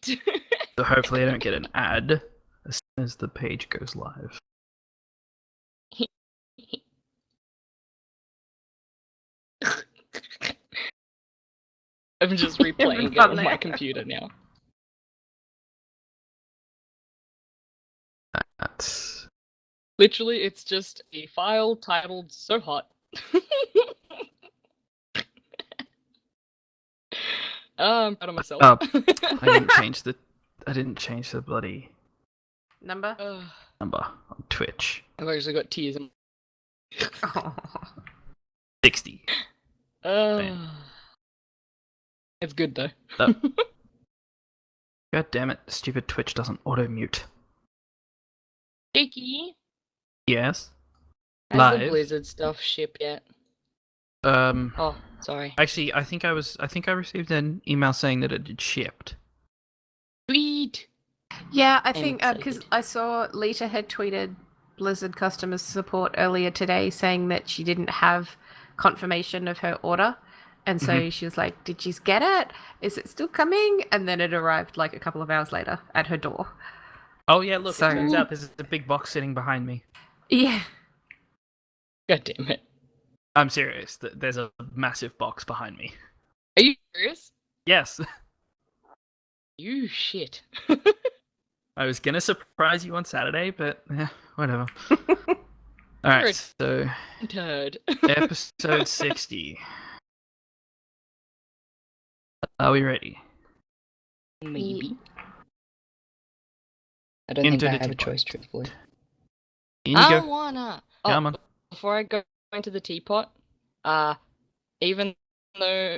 So hopefully I don't get an ad as soon as the page goes live. I'm just replaying it on my computer now. That's... Literally, it's just a file titled "So Hot." I'm proud of myself. I didn't change the bloody number on Twitch. I've actually got tears in. 60. It's good though. God damn it! Stupid Twitch doesn't auto mute. Jakey. Yes. Has the Blizzard stuff ship yet? Oh, sorry. Actually, I think I received an email saying that it had shipped. Sweet. Yeah, I think because I saw Lita had tweeted Blizzard customer support earlier today saying that she didn't have confirmation of her order, and so she was like, "Did you get it? Is it still coming?" And then it arrived like a couple of hours later at her door. Oh yeah, look! It turns out there's a big box sitting behind me. Yeah. God damn it! I'm serious. There's a massive box behind me. Are you serious? Yes. You shit. I was gonna surprise you on Saturday, but whatever. Alright, so turd. episode 60. Are we ready? Maybe. I don't think I have a choice, truthfully. I don't wanna. Come on. Before I go into the teapot, even though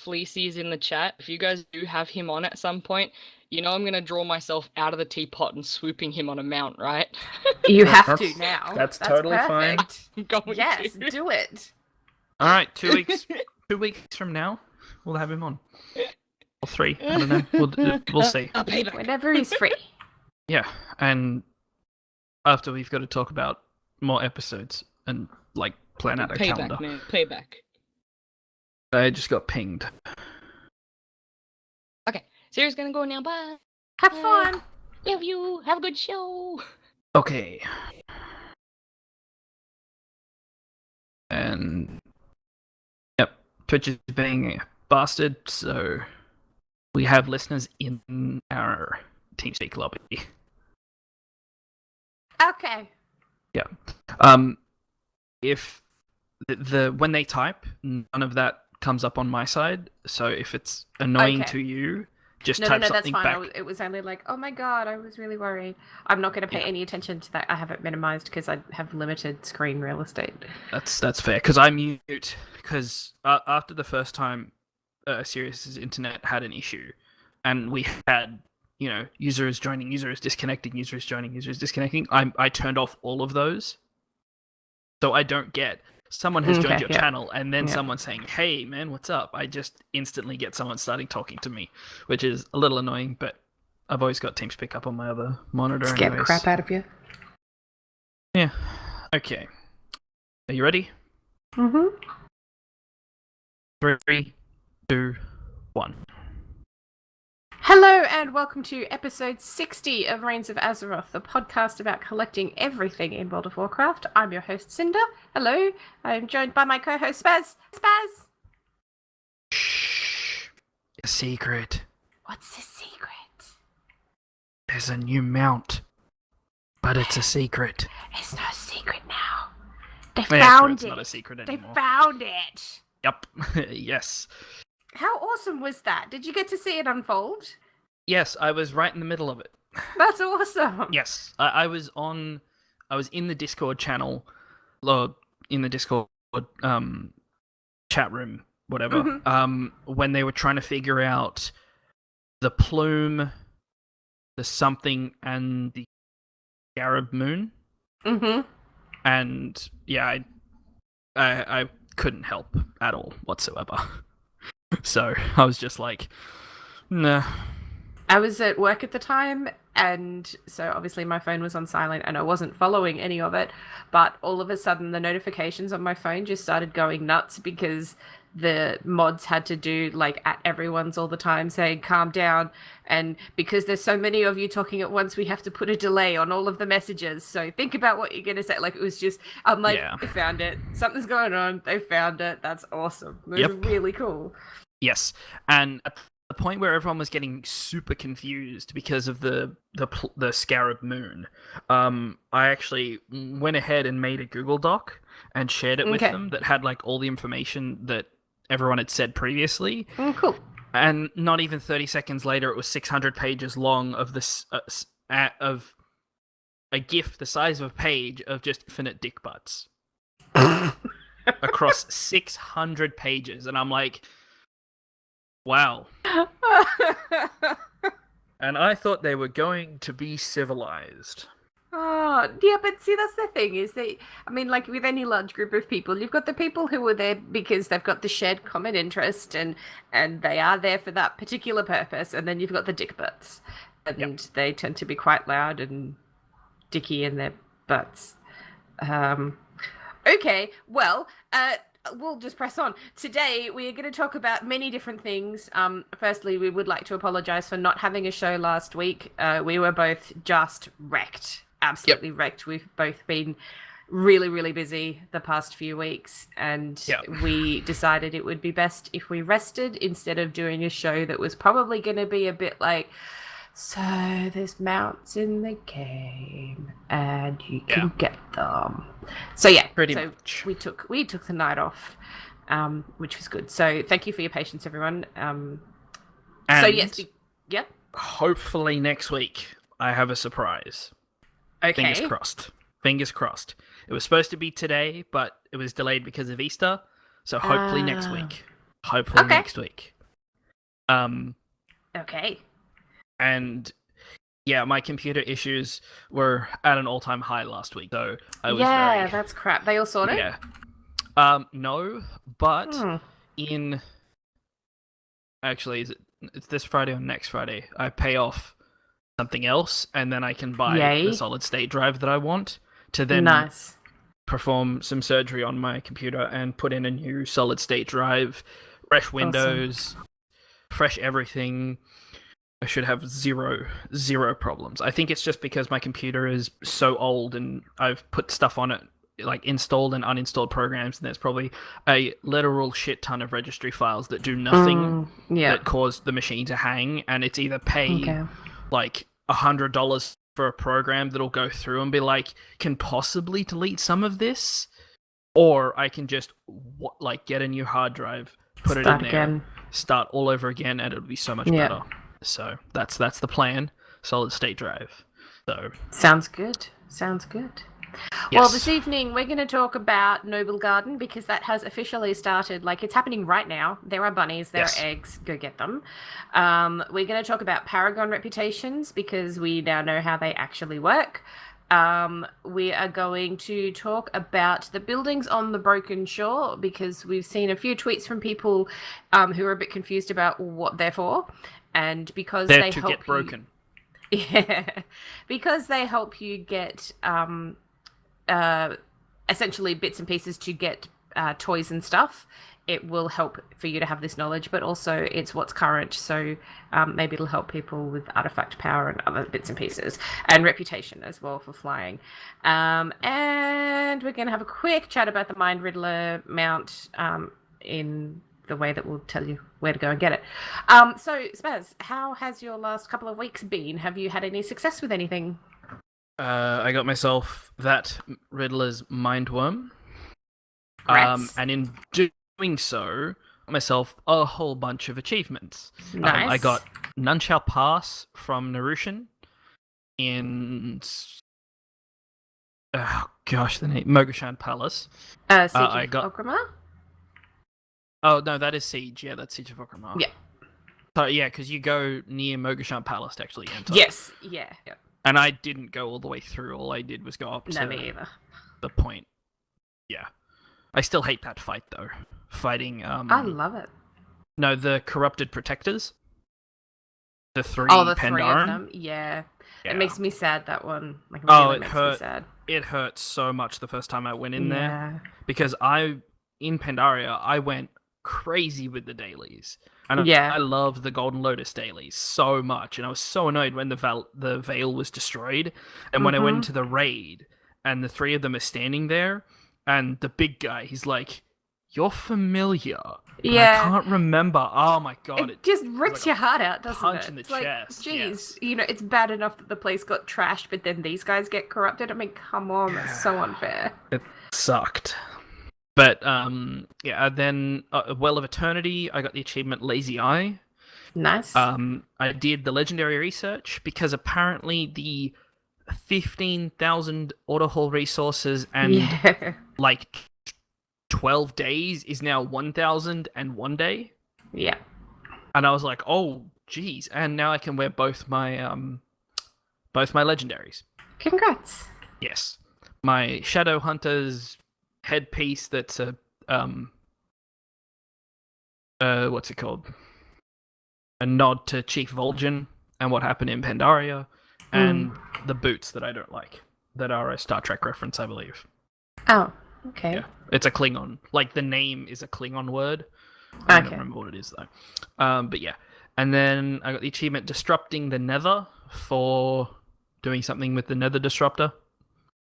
Fleecy is in the chat, if you guys do have him on at some point, you know I'm gonna draw myself out of the teapot and swooping him on a mount, right? You have to now. That's totally perfect. fine. Yes, do it. All right, 2 weeks. 2 weeks from now, we'll have him on. Or 3. I don't know. We'll see. Whenever he's free. Yeah, and after we've got to talk about more episodes and like plan out a calendar. Man. Payback. I just got pinged. Okay, Sarah's gonna go now. Bye. Have fun. Love you. Have a good show. Okay. And yep, Twitch is being a bastard, so we have listeners in our TeamSpeak lobby. Okay. Yeah. If when they type, none of that comes up on my side. So if it's annoying to you, just type something back. That's fine. It was only like, oh my god, I was really worried. I'm not going to pay any attention to that. I have it minimized because I have limited screen real estate. That's fair, because I mute, because after the first time Sirius's internet had an issue, and we had, user is joining, user is disconnecting, user is joining, user is disconnecting, I turned off all of those. So I don't get someone has joined your channel and then someone saying, hey man, what's up? I just instantly get someone starting talking to me, which is a little annoying, but I've always got TeamSpeak up on my other monitor. Scare the crap out of you. Yeah. Okay. Are you ready? 3, 2, 1. Hello and welcome to episode 60 of Reins of Azeroth, the podcast about collecting everything in World of Warcraft. I'm your host, Cinder. Hello. I'm joined by my co-host, Spaz. Spaz! Shh. A secret. What's the secret? There's a new mount, but it's a secret. It's no secret now. They found it. It's not a secret anymore. They found it. Yep. Yes. How awesome was that? Did you get to see it unfold? Yes, I was right in the middle of it. That's awesome. Yes, I was in the Discord channel, or in the Discord chat room, whatever. When they were trying to figure out the plume, the something, and the Arab moon. And yeah, I couldn't help at all whatsoever. So I was just like, nah. I was at work at the time, and so obviously my phone was on silent and I wasn't following any of it, but all of a sudden the notifications on my phone just started going nuts because the mods had to do like at everyone's all the time saying calm down, and because there's so many of you talking at once, we have to put a delay on all of the messages, so think about what you're going to say. Like, it was just, I'm like, Yeah. they found it, something's going on, they found it, that's awesome. It was really cool. Yes, and at the point where everyone was getting super confused because of the Scarab Moon, I actually went ahead and made a Google Doc and shared it with them that had like all the information that everyone had said previously. Cool. And not even 30 seconds later, it was 600 pages long of this of a GIF the size of a page of just infinite dick butts across 600 pages, and I'm like, wow. And I thought they were going to be civilized. Oh, yeah, but see, that's the thing is I mean, like with any large group of people, you've got the people who are there because they've got the shared common interest and they are there for that particular purpose, and then you've got the dick butts, and they tend to be quite loud and dicky in their butts. Okay, well, we'll just press on. Today, we are going to talk about many different things. Firstly, we would like to apologize for not having a show last week. We were both just wrecked. Absolutely wrecked. We've both been really, really busy the past few weeks, and we decided it would be best if we rested instead of doing a show that was probably going to be a bit like, so there's mounts in the game and you can get them. So pretty much. we took the night off, which was good. So thank you for your patience, everyone. So yes, hopefully next week I have a surprise. Okay. Fingers crossed. Fingers crossed. It was supposed to be today, but it was delayed because of Easter. So hopefully next week. Hopefully next week. Okay. And yeah, my computer issues were at an all-time high last week, so I was very... that's crap. They all sorted? Yeah. No, but in... Actually, it's this Friday or next Friday, I pay off something else, and then I can buy the solid-state drive that I want to then perform some surgery on my computer and put in a new solid-state drive, fresh Windows, fresh everything. I should have zero problems. I think it's just because my computer is so old and I've put stuff on it, like installed and uninstalled programs, and there's probably a literal shit ton of registry files that do nothing that cause the machine to hang, and it's either pay like $100 for a program that'll go through and be like, can possibly delete some of this, or I can just like get a new hard drive, put it in there, start all over again, and it'll be so much better. So that's the plan. Solid state drive. So sounds good. Yes. Well, this evening we're going to talk about Noble Garden because that has officially started. Like, it's happening right now. There are bunnies, there are eggs. Go get them. We're going to talk about Paragon reputations because we now know how they actually work. We are going to talk about the buildings on the Broken Shore because we've seen a few tweets from people who are a bit confused about what they're for. And because they help get broken. Because they help you get essentially bits and pieces to get toys and stuff, it will help for you to have this knowledge, but also it's what's current, so maybe it'll help people with artifact power and other bits and pieces, and reputation as well for flying. And we're going to have a quick chat about the Mind Riddler mount in the way that will tell you where to go and get it. So, Spaz, how has your last couple of weeks been? Have you had any success with anything? I got myself that Riddler's Mindworm. And in doing so, got myself a whole bunch of achievements. Nice. I got None Shall Pass from Narushan in... Oh, gosh, the name... Mogashan Palace. Siege of Orgrimmar? Oh, no, that is Siege. Yeah, that's Siege of Orgrimmar. Yeah. So, yeah, because you go near Mogashan Palace to actually enter. Yes, yeah. And I didn't go all the way through. All I did was go up to me either. The point. Yeah. I still hate that fight, though. Fighting, I love it. No, the Corrupted Protectors. The three Pandaran. Pandaren. Three of them? Yeah. It makes me sad, that one. Like, really it makes me sad. It hurt so much the first time I went in there. Because in Pandaria, I went crazy with the dailies. And Yeah. I love the Golden Lotus dailies so much, and I was so annoyed when the veil was destroyed, and when I went into the raid, and the three of them are standing there, and the big guy, he's like, "You're familiar, but I Yeah. can't remember." Oh my god, It just rips like your heart out, doesn't punch it? in the It's like, chest, geez, yes. it's bad enough that the place got trashed, but then these guys get corrupted. I mean, come on, that's so unfair. It sucked. But yeah. Then Well of Eternity, I got the achievement Lazy Eye. Nice. I did the legendary research because apparently the 15,000 auto haul resources and yeah. like 12 days is now 1,001 day. Yeah. And I was like, oh geez, and now I can wear both my legendaries. Congrats. Yes. My Shadow Hunter's headpiece that's a what's it called? A nod to Chief Vol'jin and what happened in Pandaria, and the boots that I don't like, that are a Star Trek reference, I believe. Oh, okay. Yeah, it's a Klingon. Like, the name is a Klingon word. I don't remember what it is, though. But yeah. And then I got the achievement Disrupting the Nether for doing something with the Nether Disruptor.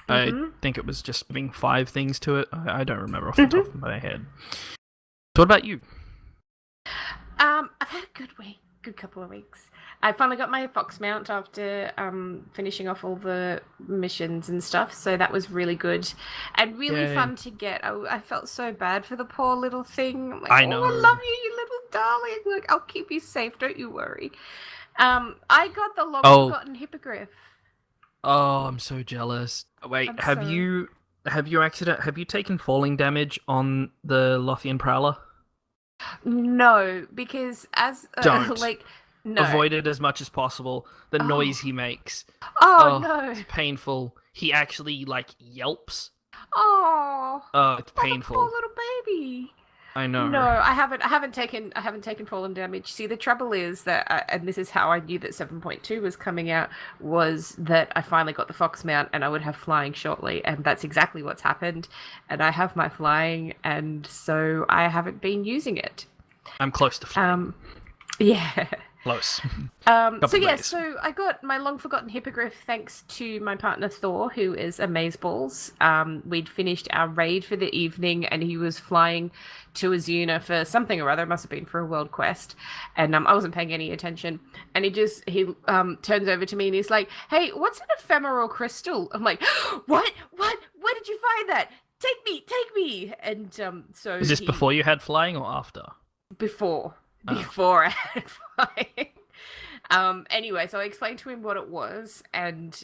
I think it was just giving 5 things to it. I don't remember off the top of my head. So what about you? I've had a good couple of weeks. I finally got my fox mount after finishing off all the missions and stuff, so that was really good and really fun to get. I felt so bad for the poor little thing. I'm like, I know. I love you, you little darling. Look, I'll keep you safe. Don't you worry. I got the long forgotten hippogriff. Oh, I'm so jealous. Wait, have you taken falling damage on the Lothian Prowler? No, because as Don't. no. Avoid it as much as possible. The noise he makes. Oh no. It's painful. He actually yelps. Oh. Oh, it's painful. Poor little baby. I know. No, I haven't taken fallen damage. See, the trouble is that, and this is how I knew that 7.2 was coming out, was that I finally got the fox mount and I would have flying shortly, and that's exactly what's happened. And I have my flying, and so I haven't been using it. I'm close to flying. Yeah. Close. So I got my long forgotten hippogriff thanks to my partner Thor, who is amazeballs. We'd finished our raid for the evening, and he was flying to Azuna for something or other. It must have been for a world quest, and I wasn't paying any attention. And he turns over to me and he's like, "Hey, what's an ephemeral crystal?" I'm like, "What? Where did you find that? Take me!" And so is this before you had flying or after? Before I had flying. Anyway, so I explained to him what it was and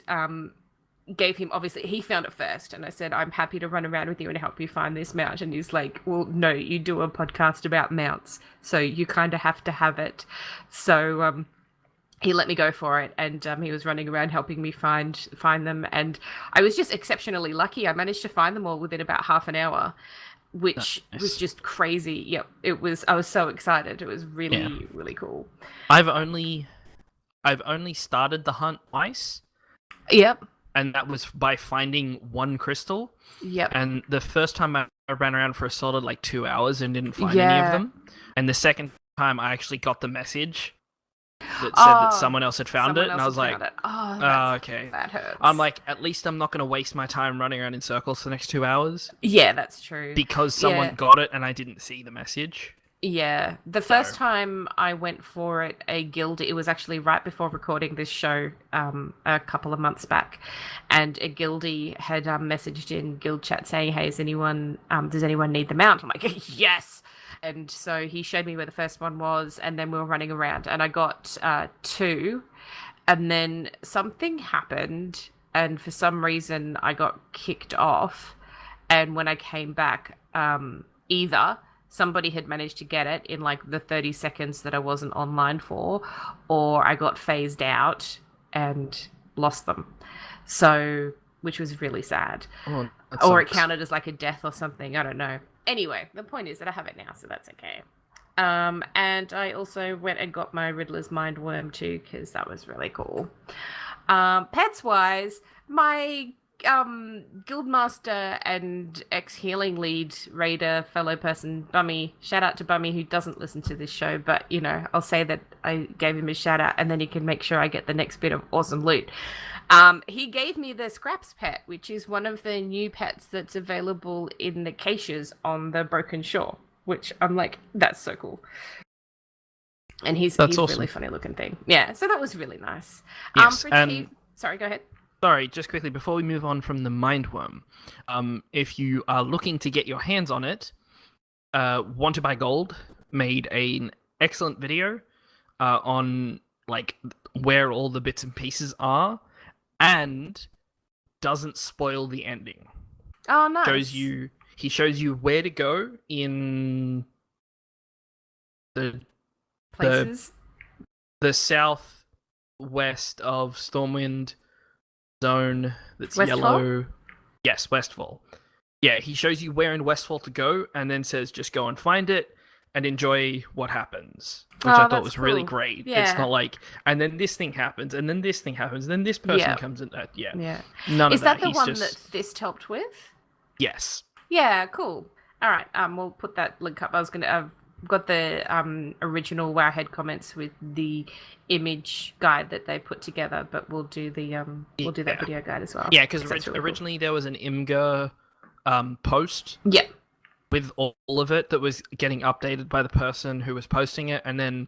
gave him, obviously, he found it first. And I said, I'm happy to run around with you and help you find this mount. And he's like, well, no, you do a podcast about mounts, so you kind of have to have it. So he let me go for it, and he was running around helping me find them. And I was just exceptionally lucky. I managed to find them all within about half an hour. Which was just crazy. Yep, it was. I was so excited. It was really, really cool. I've only started the hunt twice. Yep. And that was by finding one crystal. Yep. And the first time I ran around for a solid 2 hours and didn't find any of them. And the second time I actually got the message that said that someone else had found it, and I was like, okay. That hurts. I'm like, at least I'm not going to waste my time running around in circles for the next 2 hours. Yeah, that's true. Because someone got it and I didn't see the message. Yeah. The first time I went for it, it was actually right before recording this show a couple of months back, and a guildie had messaged in guild chat saying, hey, does anyone need the mount? I'm like, yes! And so he showed me where the first one was, and then we were running around, and I got 2, and then something happened, and for some reason I got kicked off, and when I came back, either somebody had managed to get it in the 30 seconds that I wasn't online for, or I got phased out and lost them. So, which was really sad. Oh, or it counted as a death or something. I don't know. Anyway, the point is that I have it now, so that's okay. And I also went and got my Riddler's Mindworm too, because that was really cool. Pets-wise, my Guildmaster and ex-healing lead raider fellow person Bummy, shout out to Bummy who doesn't listen to this show, but I'll say that I gave him a shout out and then he can make sure I get the next bit of awesome loot. He gave me the Scraps pet, which is one of the new pets that's available in the caches on the Broken Shore, which I'm like, that's so cool. And he's awesome. Really funny looking thing. Yeah, so that was really nice. Yes, sorry, go ahead. Sorry, just quickly, before we move on from the Mindworm, if you are looking to get your hands on it, Want to Buy Gold made an excellent video on like where all the bits and pieces are, and doesn't spoil the ending. Oh, nice. He shows you where to go in the places, the southwest of Stormwind zone that's Westfall? Yellow. Yes, Westfall. Yeah, he shows you where in Westfall to go and then says just go and find it and enjoy what happens, which I thought was really great. Yeah. It's not like, and then this thing happens, and then this thing happens, and then this person comes in. Yeah. None Is of that. Is that the one that Fist helped with? Yes. Yeah, cool. All right, we'll put that link up. I've got the original Wowhead comments with the image guide that they put together, but we'll do the that video guide as well. Yeah, because originally there was an Imgur post. Yeah. With all of it that was getting updated by the person who was posting it, and then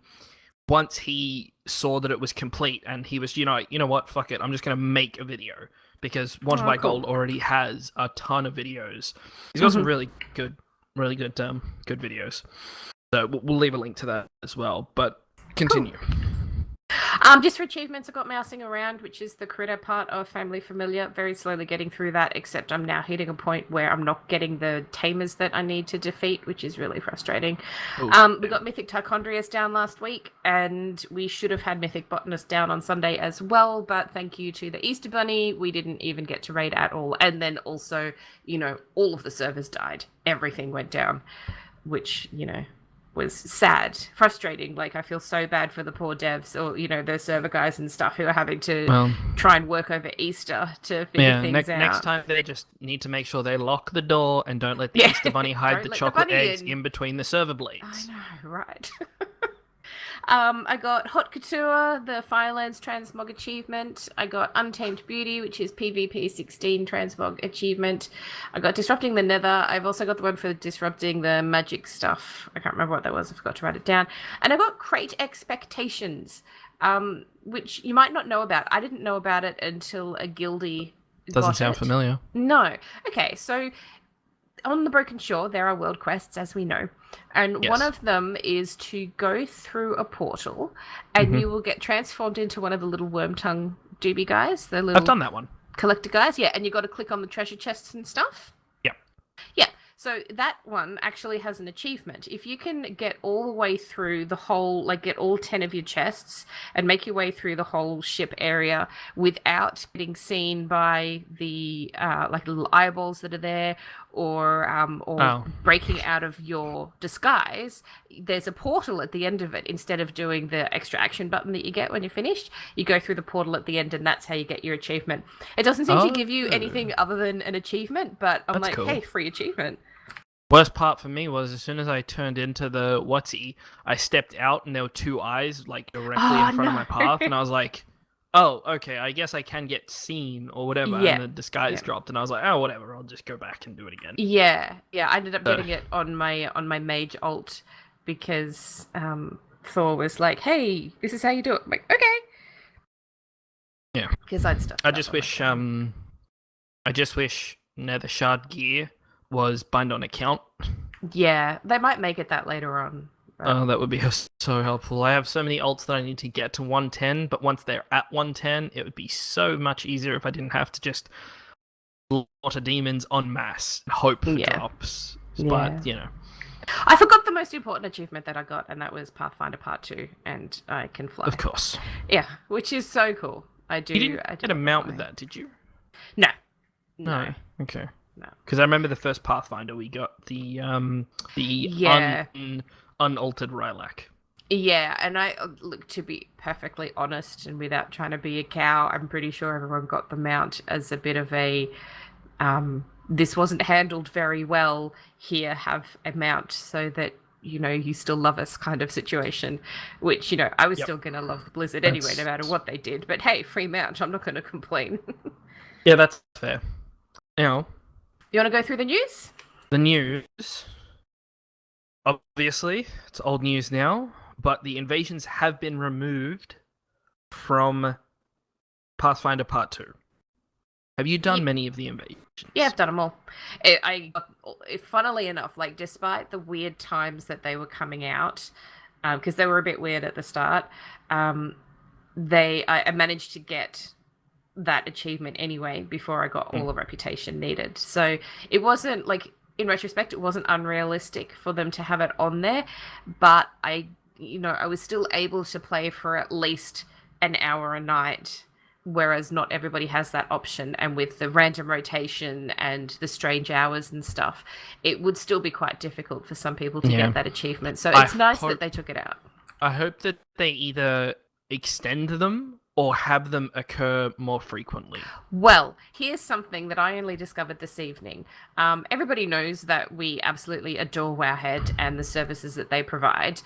once he saw that it was complete, and he was, you know what, fuck it, I'm just gonna make a video because Want to Buy Gold already has a ton of videos. He's got some really good videos. So we'll leave a link to that as well. But continue. Cool. Just for achievements, I got Mousing Around, which is the critter part of Family Familiar. Very slowly getting through that, except I'm now hitting a point where I'm not getting the tamers that I need to defeat, which is really frustrating. We got Mythic Tichondrius down last week, and we should have had Mythic Botanist down on Sunday as well, but thank you to the Easter Bunny, we didn't even get to raid at all. And then also, all of the servers died. Everything went down, which, was sad, frustrating. Like, I feel so bad for the poor devs or, the server guys and stuff who are having to try and work over Easter to figure things out. Next time they just need to make sure they lock the door and don't let the Easter Bunny hide the chocolate eggs in between the server blades. I know, right? I got Haute Couture, the Firelands Transmog achievement. I got Untamed Beauty, which is PvP 16 Transmog achievement. I got Disrupting the Nether. I've also got the one for disrupting the magic stuff. I can't remember what that was. I forgot to write it down. And I got Crate Expectations, which you might not know about. I didn't know about it until a guildie Doesn't sound familiar. No. Okay, so on the Broken Shore, there are world quests, as we know. And one of them is to go through a portal, and you will get transformed into one of the little worm tongue doobie guys. The little I've done that one. Collector guys, yeah. And you got to click on the treasure chests and stuff. Yeah. Yeah. So that one actually has an achievement. If you can get all the way through the whole, get all 10 of your chests and make your way through the whole ship area without getting seen by the little eyeballs that are there, or breaking out of your disguise, there's a portal at the end of it. Instead of doing the extra action button that you get when you're finished, you go through the portal at the end, and that's how you get your achievement. It doesn't seem to give you anything other than an achievement, but I'm cool. Hey, free achievement. Worst part for me was as soon as I turned into the Whatsy, I stepped out and there were two eyes directly in front of my path, and I was like, oh, okay, I guess I can get seen or whatever. Yeah. And the disguise dropped, and I was like, oh, whatever, I'll just go back and do it again. Yeah, I ended up getting it on my mage alt because Thor was like, hey, this is how you do it. I'm like, okay. Yeah. Because I'd stuff. I just wish Nether Shard gear was bind on account. Yeah, they might make it that later on. Oh, that would be so helpful. I have so many ults that I need to get to 110, but once they're at 110, it would be so much easier if I didn't have to just slaughter demons en masse and hope for drops. But, I forgot the most important achievement that I got, and that was Pathfinder Part 2, and I can fly. Of course. Yeah, which is so cool. I do. You didn't get a mount with that, did you? No. Okay. No. Because I remember the first Pathfinder, we got the unaltered Rylak. Yeah, and I look, to be perfectly honest and without trying to be a cow, I'm pretty sure everyone got the mount as a bit of a this wasn't handled very well. Here, have a mount so that you still love us kind of situation. Which I was Yep. still gonna love the Blizzard anyway, no matter what they did. But hey, free mount, I'm not gonna complain. Yeah, that's fair. You want to go through the news? The news. Obviously, it's old news now, but the invasions have been removed from Pathfinder Part 2. Have you done many of the invasions? Yeah, I've done them all. Funnily enough, like despite the weird times that they were coming out, because they were a bit weird at the start, I managed to get that achievement anyway before I got all the reputation needed. So it wasn't like, in retrospect, it wasn't unrealistic for them to have it on there, but I was still able to play for at least an hour a night, whereas not everybody has that option. And with the random rotation and the strange hours and stuff, it would still be quite difficult for some people to get that achievement. So it's nice that they took it out. I hope that they either extend them or have them occur more frequently. Well, here's something that I only discovered this evening. Everybody knows that we absolutely adore Wowhead and the services that they provide.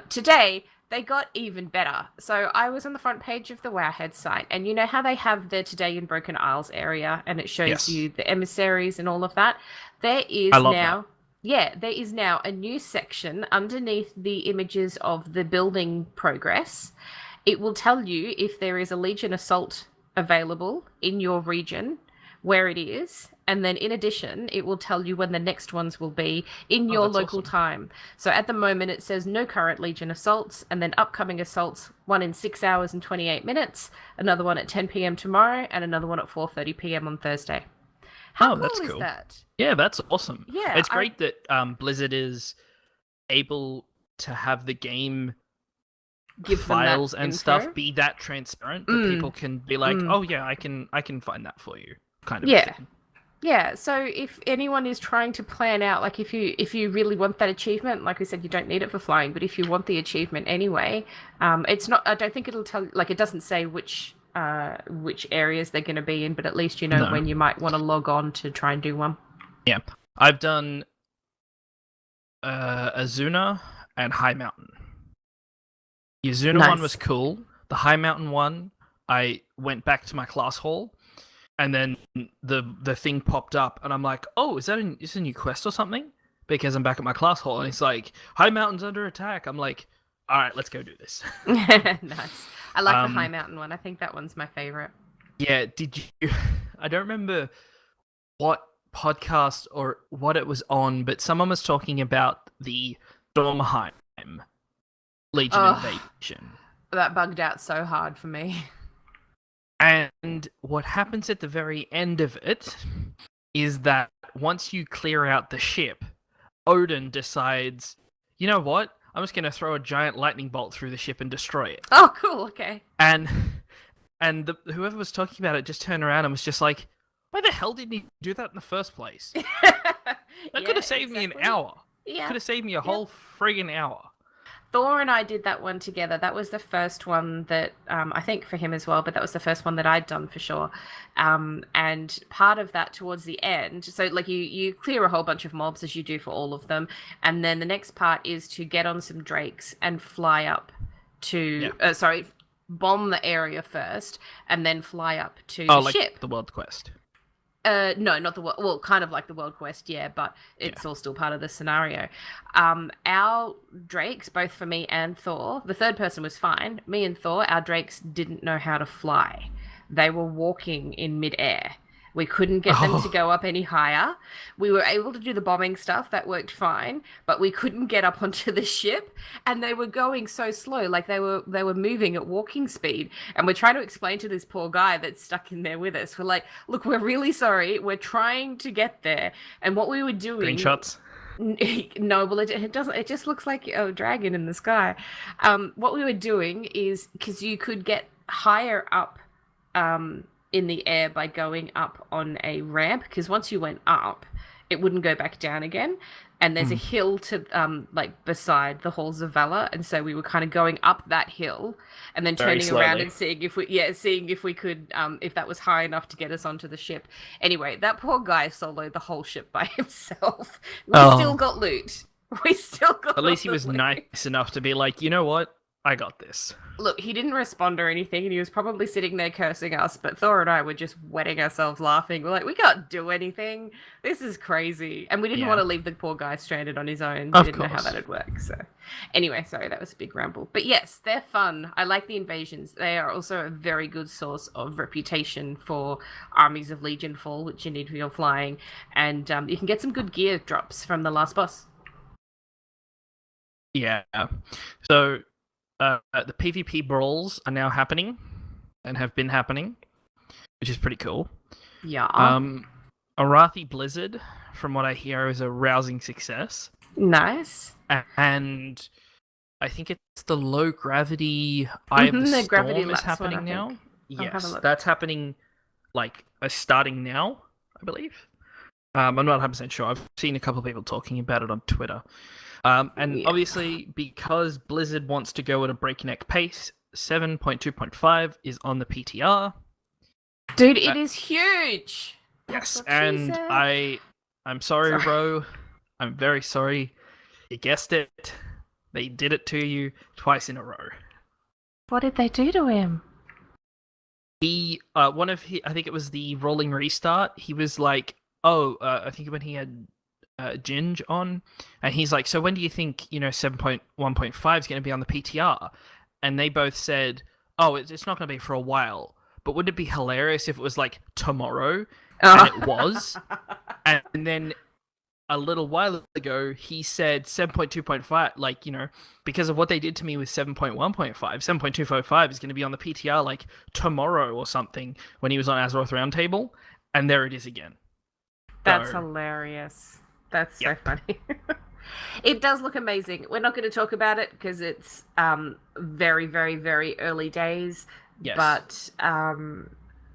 Today, they got even better. So I was on the front page of the Wowhead site, and you know how they have the Today in Broken Isles area, and it shows you the emissaries and all of that? There is now... Yeah, there is now a new section underneath the images of the building progress. It will tell you if there is a Legion assault available in your region, where it is, and then in addition, it will tell you when the next ones will be in your local time. So at the moment, it says no current Legion assaults, and then upcoming assaults, one in 6 hours and 28 minutes, another one at 10 p.m. tomorrow, and another one at 4:30 p.m. on Thursday. How cool is that? Yeah, that's awesome. Yeah, it's great that Blizzard is able to have the game give files and stuff be that transparent that people can be like, oh yeah, I can find that for you, kind of thing. Yeah, so if anyone is trying to plan out, like if you really want that achievement, like we said, you don't need it for flying, but if you want the achievement anyway, it's not, I don't think it'll tell, like it doesn't say which areas they're going to be in, but at least you know when you might want to log on to try and do one. Yeah, I've done Azuna and High Mountain. The Azuna one was cool. The High Mountain one, I went back to my class hall, and then the thing popped up, and I'm like, oh, is this a new quest or something? Because I'm back at my class hall, and it's like, High Mountain's under attack. I'm like, all right, let's go do this. Nice. I like the High Mountain one. I think that one's my favorite. Yeah, did you... I don't remember what podcast or what it was on, but someone was talking about the Stormheim Legion invasion. That bugged out so hard for me. And what happens at the very end of it is that once you clear out the ship, Odin decides, you know what? I'm just going to throw a giant lightning bolt through the ship and destroy it. Oh, cool. Okay. And whoever was talking about it just turned around and was just like, why the hell didn't he do that in the first place? That could have saved me an hour. Yeah. Could have saved me a whole friggin' hour. Thor and I did that one together. That was the first one that, I think for him as well, but that was the first one that I'd done for sure. And part of that towards the end, so like you clear a whole bunch of mobs as you do for all of them. And then the next part is to get on some drakes and fly up to, bomb the area first and then fly up to the ship. The world quest. No, not the world. Well, kind of like the world quest, yeah, but it's all still part of the scenario. Our drakes, both for me and Thor, the third person was fine. Me and Thor, our drakes didn't know how to fly. They were walking in midair. We couldn't get them to go up any higher. We were able to do the bombing stuff. That worked fine, but we couldn't get up onto the ship, and they were going so slow, like they were moving at walking speed. And we're trying to explain to this poor guy that's stuck in there with us. We're like, look, we're really sorry. We're trying to get there. And what we were doing... Screenshots? No, well, it doesn't. It just looks like a dragon in the sky. What we were doing is, because you could get higher up... in the air by going up on a ramp, because once you went up, it wouldn't go back down again. And there's a hill to like beside the halls of valor, and so we were kind of going up that hill and then Very turning around slowly. and seeing if we could if that was high enough to get us onto the ship. Anyway, that poor guy soloed the whole ship by himself. We still got loot. We still got. At least he all the was loot. nice enough to be like, you know what? I got this. Look, he didn't respond or anything, and he was probably sitting there cursing us, but Thor and I were just wetting ourselves laughing. We're like, we can't do anything. This is crazy. And we didn't Yeah. want to leave the poor guy stranded on his own. Of We didn't know how course. that'd work. So, anyway, sorry, that was a big ramble. But yes, they're fun. I like the invasions. They are also a very good source of reputation for armies of Legion Fall, which you need for your flying. And you can get some good gear drops from the last boss. Yeah. So the PvP brawls are now happening and have been happening, which is pretty cool. Yeah. Arathi Blizzard, from what I hear, is a rousing success. Nice. And I think it's the low gravity Eye of the the Storm gravity is lapse one, happening I now. think. I'll have a Yes, look. that's happening starting now, I believe. I'm not 100% sure. I've seen a couple of people talking about it on Twitter. And Yeah. obviously, because Blizzard wants to go at a breakneck pace, 7.2.5 is on the PTR. Dude, it is huge. Yes, That's what she and said. I'm sorry, Sorry. Ro. I'm very sorry. You guessed it. They did it to you twice in a row. What did they do to him? He, I think it was the rolling restart. He was like, I think when he had Ginge on, and he's like, so when do you think 7.1.5 is going to be on the PTR? And they both said, oh, it's not going to be for a while. But wouldn't it be hilarious if it was like tomorrow? And it was. And then a little while ago, he said 7.2.5, because of what they did to me with 7.1.5, 7.255 is going to be on the PTR like tomorrow or something when he was on Azeroth Roundtable. And there it is again. That's So, hilarious. That's Yep. so funny. It does look amazing. We're not going to talk about it because it's very, very, very early days. yes. But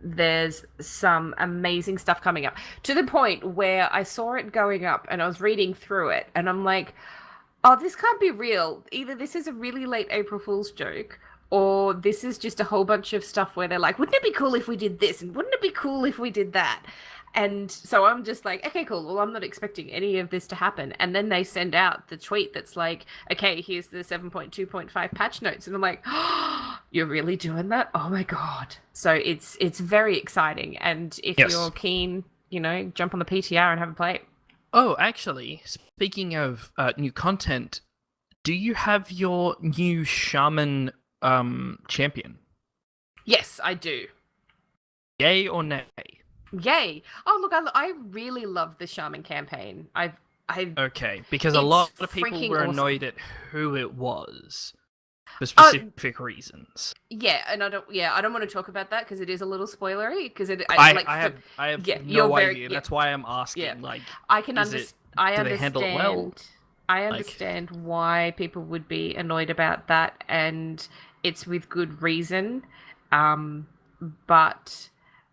there's some amazing stuff coming up to the point where I saw it going up and I was reading through it and I'm like, oh, this can't be real. Either this is a really late April Fool's joke or this is just a whole bunch of stuff where they're like, wouldn't it be cool if we did this? And wouldn't it be cool if we did that? And so I'm just like, okay, cool. Well, I'm not expecting any of this to happen. And then they send out the tweet that's like, okay, here's the 7.2.5 patch notes. And I'm like, oh, you're really doing that? Oh my God. So it's very exciting. And if Yes. you're keen, jump on the PTR and have a play. Oh, actually, speaking of new content, do you have your new Shaman champion? Yes, I do. Yay or nay? Yay! Oh, look, I really love the Shaman campaign. I've Okay, because a It's lot of people freaking were awesome. annoyed at who it was for specific reasons. yeah, and I don't want to talk about that because it is a little spoilery. Because I have yeah, no you're very- idea. yeah. That's why I'm asking. Yeah. Like, I can is understand. it- do they handle it well? I understand why people would be annoyed about that, and it's with good reason. But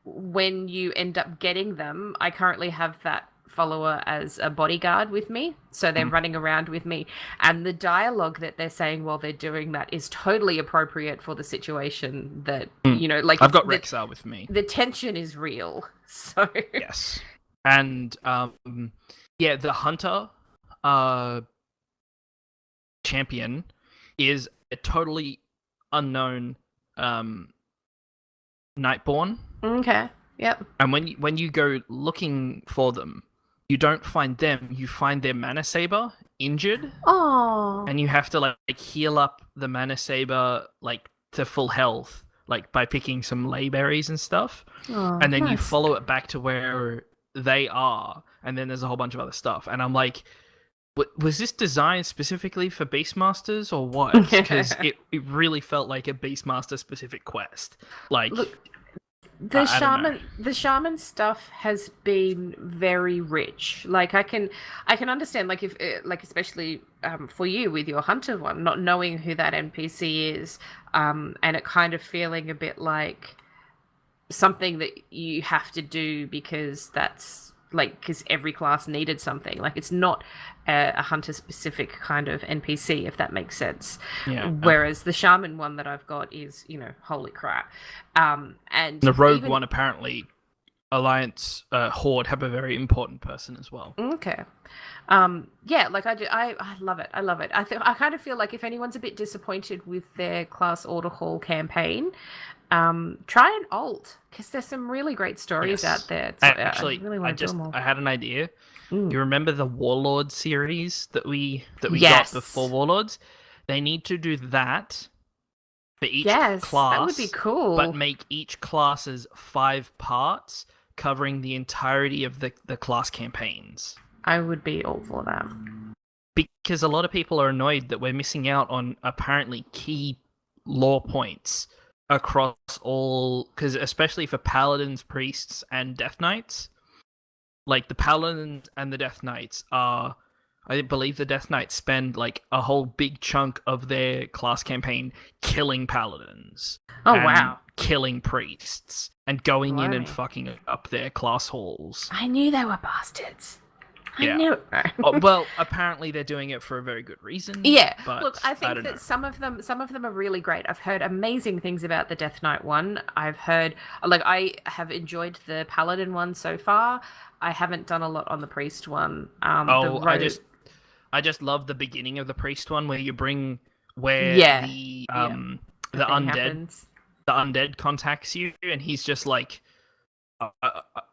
when you end up getting them, I currently have that follower as a bodyguard with me, so they're running around with me, and the dialogue that they're saying while they're doing that is totally appropriate for the situation that I've got Rexar with me. the tension is real. So Yes, and the hunter champion is a totally unknown Nightborn. okay, yep. And when you go looking for them, you don't find them. You find their mana saber injured, Oh, and you have to heal up the mana saber to full health, by picking some ley berries and stuff. And then you follow it back to where they are, and then there's a whole bunch of other stuff. And I'm like, was this designed specifically for Beastmasters or what? Because it really felt like a Beastmaster specific quest. Look, I don't know. the shaman stuff has been very rich. I can understand, if especially for you with your hunter one, not knowing who that NPC is, and it kind of feeling a bit like something that you have to do because that's like, because every class needed something. Like, it's not a hunter-specific kind of NPC, if that makes sense. Yeah. Whereas the shaman one that I've got is, holy crap. And the rogue one, apparently, Alliance Horde have a very important person as well. Okay. Yeah, like I love it. I love it. I kind of feel like if anyone's a bit disappointed with their Class Order Hall campaign, try an alt, because there's some really great stories out there. So, actually, I really want to do them all. I had an idea. Mm. You remember the Warlord series that we Yes. got before Warlords? They need to do that for each Yes, class. that would be cool. But make each class's 5 parts, covering the entirety of the class campaigns. I would be all for that. Because a lot of people are annoyed that we're missing out on apparently key lore points across all, because especially for paladins, priests, and death knights, like the paladins and the death knights are, I believe the death knights spend like a whole big chunk of their class campaign killing paladins. Oh, wow. Killing priests and going in and Blimey. fucking up their class halls. I knew they were bastards. Yeah. I knew it. Well, apparently they're doing it for a very good reason. Yeah, but look, I think don't that know. some of them are really great. I've heard amazing things about the Death Knight one. I've heard, like, I have enjoyed the Paladin one so far. I haven't done a lot on the Priest one. I just love the beginning of the Priest one where you bring the undead contacts you, and he's just like,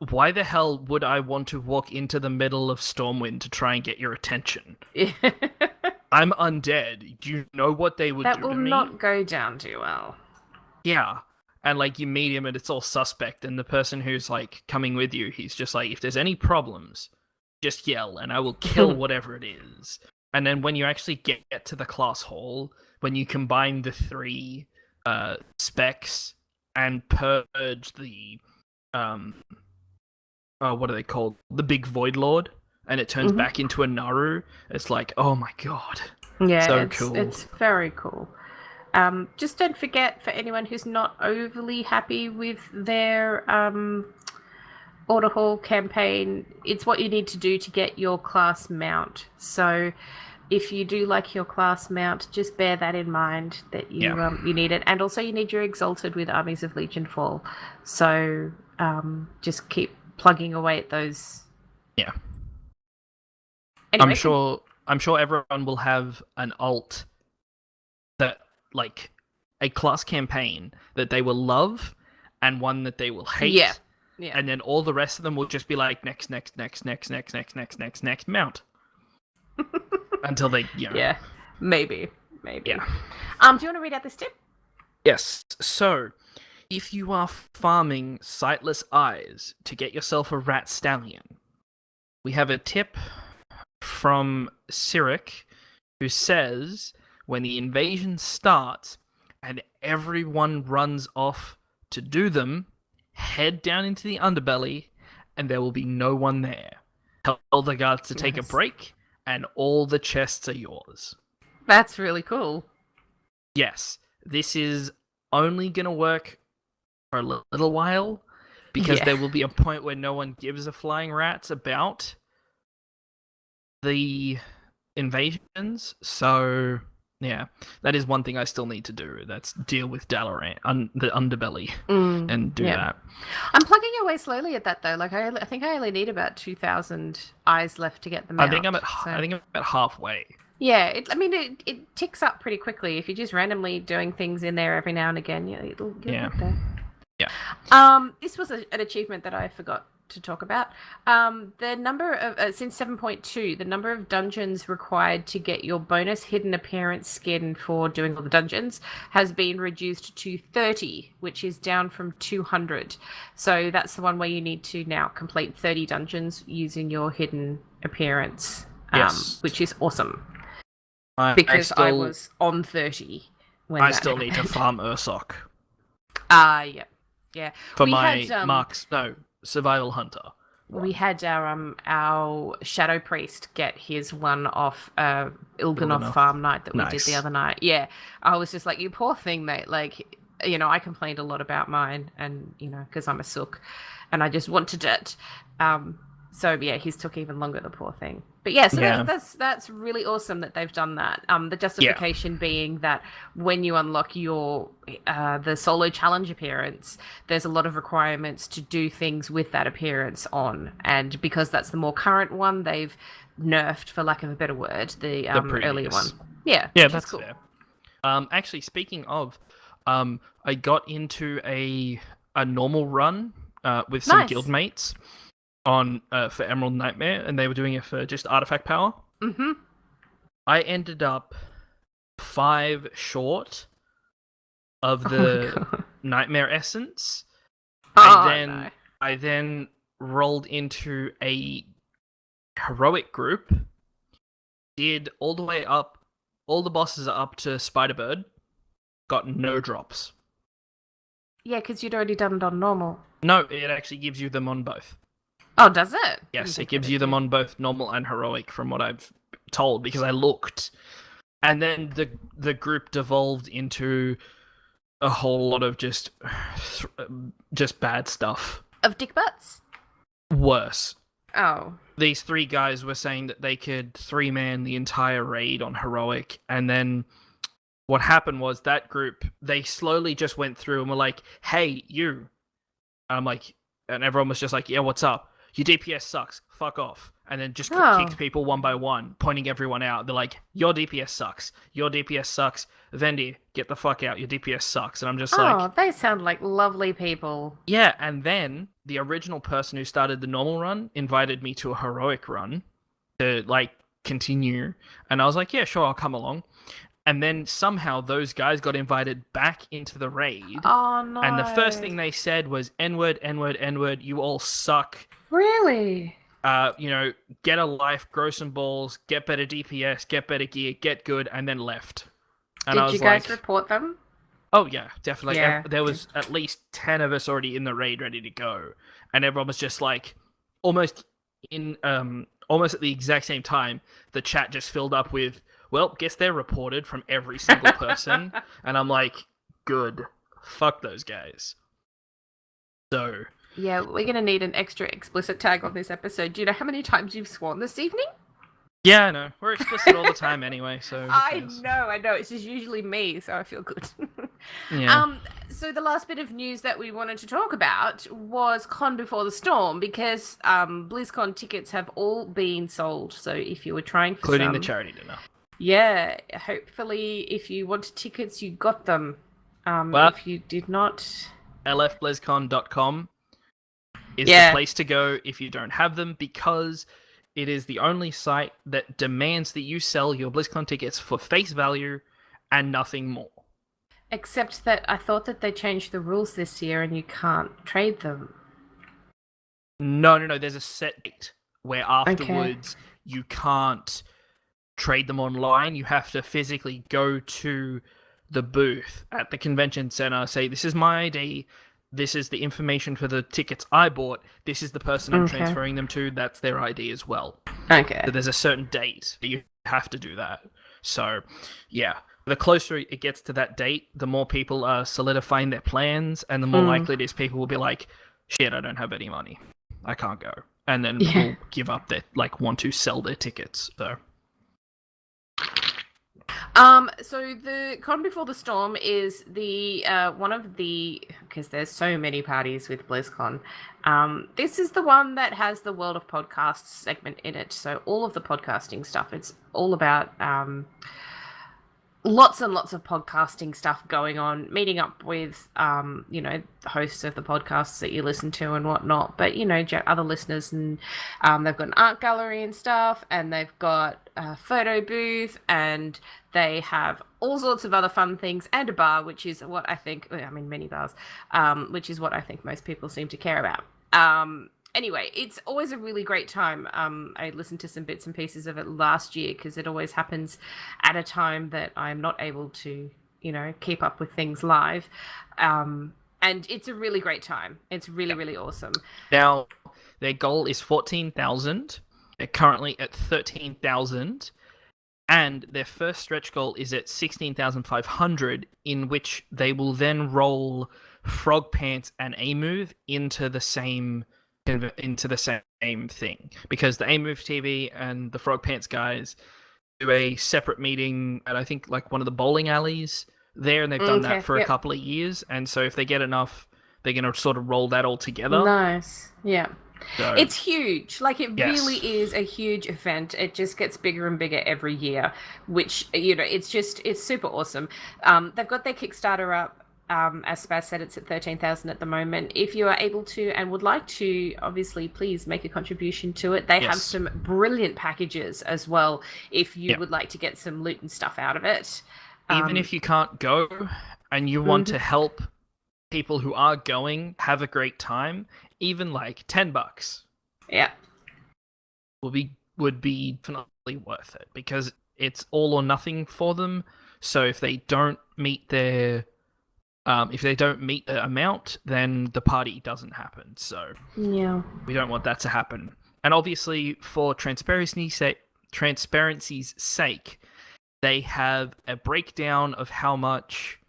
why the hell would I want to walk into the middle of Stormwind to try and get your attention? I'm undead. Do you know what they would do to me? That will not go down too well. Yeah. And like you meet him and it's all suspect, and the person who's like coming with you, he's just like, if there's any problems, just yell and I will kill whatever it is. And then when you actually get to the class hall, when you combine the 3 specs and purge the what are they called? The big Void Lord, and it turns back into a Naru. It's like, oh my god. Yeah, so cool. It's very cool. Just don't forget, for anyone who's not overly happy with their Order Hall campaign, it's what you need to do to get your class mount. So if you do like your class mount, just bear that in mind, that you need it. And also you need your Exalted with Armies of Legion Fall. So just keep plugging away at those. Yeah. Anyway, I'm sure everyone will have an alt that, like, a class campaign that they will love and one that they will hate. Yeah. And then all the rest of them will just be like next mount. Until they, Yeah, maybe. Yeah. Do you want to read out this tip? Yes. So, if you are farming Sightless Eyes to get yourself a rat stallion, we have a tip from Cyric, who says, when the invasion starts and everyone runs off to do them, head down into the underbelly and there will be no one there. Tell the guards to take a break and all the chests are yours. That's really cool. Yes, this is only going to work for a little while, because there will be a point where no one gives a flying rat's about the invasions. So, yeah, that is one thing I still need to do. That's deal with Dalaran, the underbelly, and do that. I'm plugging away slowly at that, though. Like, I think I only need about 2,000 eyes left to get them out. I think I'm at halfway. Yeah, it ticks up pretty quickly if you're just randomly doing things in there every now and again. It'll get up there. Yeah. This was an achievement that I forgot to talk about. The number of since 7.2, the number of dungeons required to get your bonus hidden appearance skin for doing all the dungeons has been reduced to 30, which is down from 200. So that's the one where you need to now complete 30 dungeons using your hidden appearance, which is awesome. Because I was on 30 when I still need to farm Ursok. Yeah. For my Survival Hunter. We had our Shadow Priest get his one off Il'gynoth farm night that we did the other night. Yeah. I was just like, you poor thing, mate. Like, I complained a lot about mine, and, because I'm a sook and I just wanted it. So yeah, he's took even longer, the poor thing. But yeah, so Yeah. that's really awesome that they've done that. The justification being that when you unlock your the solo challenge appearance, there's a lot of requirements to do things with that appearance on, and because that's the more current one, they've nerfed, for lack of a better word, the earlier one. Yeah, Yeah, which is that's cool. fair. Actually, speaking of, I got into a normal run with some Nice. guildmates on for Emerald Nightmare, and they were doing it for just artifact power. Mm-hmm. I ended up 5 short of Oh my the God. Nightmare essence. Oh, I then rolled into a heroic group. Did all the way up, all the bosses are up to Spiderbird. Got no drops. Yeah, because you'd already done it on normal. No, it actually gives you them on both. Oh, does it? Yes, it gives you them on both normal and heroic, from what I've told, because I looked. And then the group devolved into a whole lot of just bad stuff. Of dick butts? Worse. Oh. These 3 guys were saying that they could 3-man the entire raid on heroic, and then what happened was that group, they slowly just went through and were like, hey, you. I'm like, and everyone was just like, yeah, what's up? Your DPS sucks. Fuck off. And then just kicked people one by one, pointing everyone out. They're like, your DPS sucks. Your DPS sucks. Vendi, get the fuck out. Your DPS sucks. And I'm just like... Oh, they sound like lovely people. Yeah, and then the original person who started the normal run invited me to a heroic run to, like, continue. And I was like, yeah, sure, I'll come along. And then somehow those guys got invited back into the raid. Oh, no. And the first thing they said was, N-word, N-word, N-word, you all suck. Really? Get a life, grow some balls, get better DPS, get better gear, get good, and then left. And Did you guys report them? Oh, yeah, definitely. Yeah. There was at least 10 of us already in the raid ready to go. And everyone was just like, almost at the exact same time, the chat just filled up with, well, guess they're reported from every single person. And I'm like, good. Fuck those guys. So... Yeah, we're going to need an extra explicit tag on this episode. Do you know how many times you've sworn this evening? Yeah, I know. We're explicit all the time anyway, so... I know. It's just usually me, so I feel good. Yeah. So the last bit of news that we wanted to talk about was Con Before the Storm, because BlizzCon tickets have all been sold. So if you were trying for including the charity dinner. Yeah, hopefully if you wanted tickets, you got them. If you did not... lfblizzcon.com is the place to go if you don't have them, because it is the only site that demands that you sell your BlizzCon tickets for face value and nothing more. Except that I thought that they changed the rules this year and you can't trade them. No. There's a set date where afterwards you can't trade them online. You have to physically go to the booth at the convention center, say, this is my ID, this is the information for the tickets I bought, this is the person I'm transferring them to, that's their ID as well. Okay. So there's a certain date that you have to do that. So, yeah. The closer it gets to that date, the more people are solidifying their plans, and the more likely it is people will be like, shit, I don't have any money. I can't go. And then will give up their, want to sell their tickets, so... So the Con Before the Storm is the one of the, because there's so many parties with BlizzCon. This is the one that has the World of Podcasts segment in it. So all of the podcasting stuff. It's all about lots and lots of podcasting stuff going on, meeting up with the hosts of the podcasts that you listen to and whatnot, but other listeners, and they've got an art gallery and stuff, and they've got a photo booth, and they have all sorts of other fun things, and a bar, which is what I think, many bars, which is what I think most people seem to care about. Anyway, it's always a really great time. I listened to some bits and pieces of it last year because it always happens at a time that I'm not able to, keep up with things live. And it's a really great time. It's really, really awesome. Now, their goal is 14,000. They're currently at 13,000. And their first stretch goal is at 16,500, in which they will then roll Frog Pants and A-Move into the same into the same thing, because the Aim Move TV and the Frog Pants guys do a separate meeting at, I think, like one of the bowling alleys there, and they've done that for a couple of years. And so if they get enough, they're going to sort of roll that all together. Nice. Yeah. So, it's huge. Like, it really is a huge event. It just gets bigger and bigger every year, which, it's super awesome. They've got their Kickstarter up. As Spaz said, it's at 13,000 at the moment. If you are able to and would like to, obviously, please make a contribution to it. They have some brilliant packages as well, if you would like to get some loot and stuff out of it. Even if you can't go and you want to help people who are going have a great time, even like $10 would be definitely worth it, because it's all or nothing for them. So if they don't meet their amount, then the party doesn't happen. So we don't want that to happen. And obviously, for transparency's sake, they have a breakdown of how much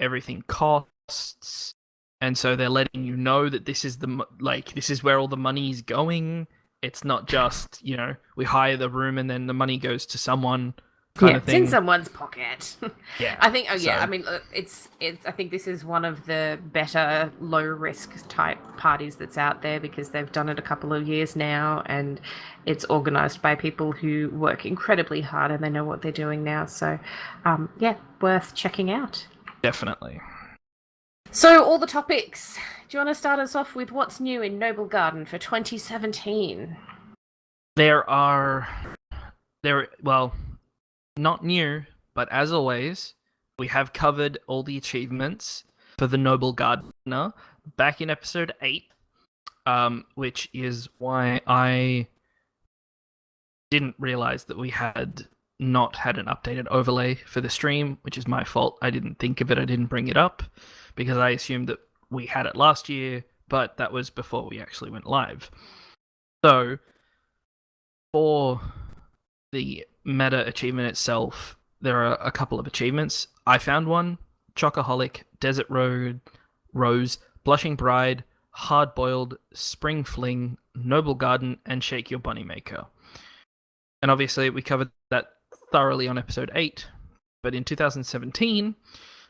everything costs, and so they're letting you know that this is this is where all the money is going. It's not just we hire the room and then the money goes to someone. Kind of thing. It's in someone's pocket. I think. I mean, it's. I think this is one of the better low risk type parties that's out there, because they've done it a couple of years now, and it's organised by people who work incredibly hard and they know what they're doing now. So, worth checking out. Definitely. So, all the topics. Do you want to start us off with what's new in Noble Garden for 2017? Not new, but as always, we have covered all the achievements for the Noble Gardener back in episode 8, which is why I didn't realize that we had not had an updated overlay for the stream, which is my fault. I didn't think of it, I didn't bring it up, because I assumed that we had it last year, but that was before we actually went live. So, for the meta achievement itself, there are a couple of achievements. I found one: Chocoholic, Desert Rose, Blushing Bride, Hard Boiled, Spring Fling, Noble Garden, and Shake Your Bunny Maker. And obviously we covered that thoroughly on episode 8, but in 2017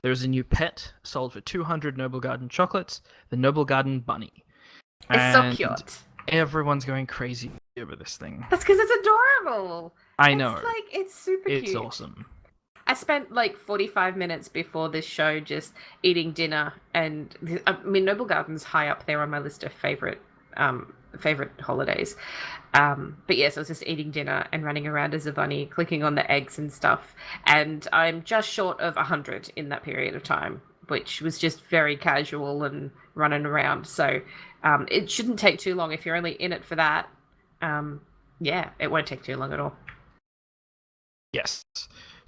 there is a new pet sold for 200 Noble Garden chocolates, the Noble Garden Bunny. It's so cute. Everyone's going crazy over this thing. That's because it's adorable. I know. It's super cute. It's awesome. I spent 45 minutes before this show just eating dinner, and Noble Garden's high up there on my list of favorite holidays. But yes, I was just eating dinner and running around as a bunny, clicking on the eggs and stuff, and I'm just short of 100 in that period of time, which was just very casual and running around. So it shouldn't take too long if you're only in it for that. It won't take too long at all. Yes.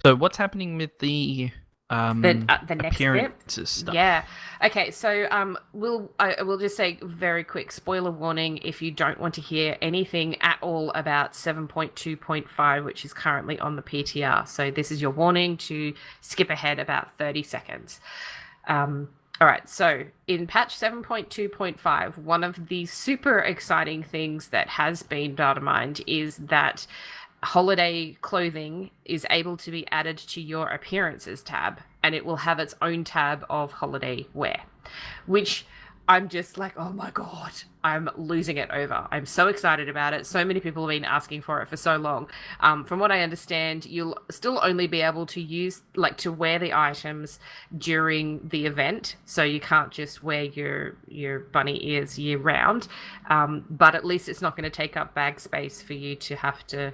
So what's happening with the next appearances bit? stuff? Yeah. Okay. So I will just say very quick spoiler warning if you don't want to hear anything at all about 7.2.5, which is currently on the PTR. So this is your warning to skip ahead about 30 seconds. All right. So in patch 7.2.5, one of the super exciting things that has been data mined is that holiday clothing is able to be added to your appearances tab, and it will have its own tab of holiday wear, which I'm just like, oh my god, I'm losing it over. I'm so excited about it. So many people have been asking for it for so long. From what I understand, you'll still only be able to use to wear the items during the event, so you can't just wear your bunny ears year round, but at least it's not going to take up bag space for you to have to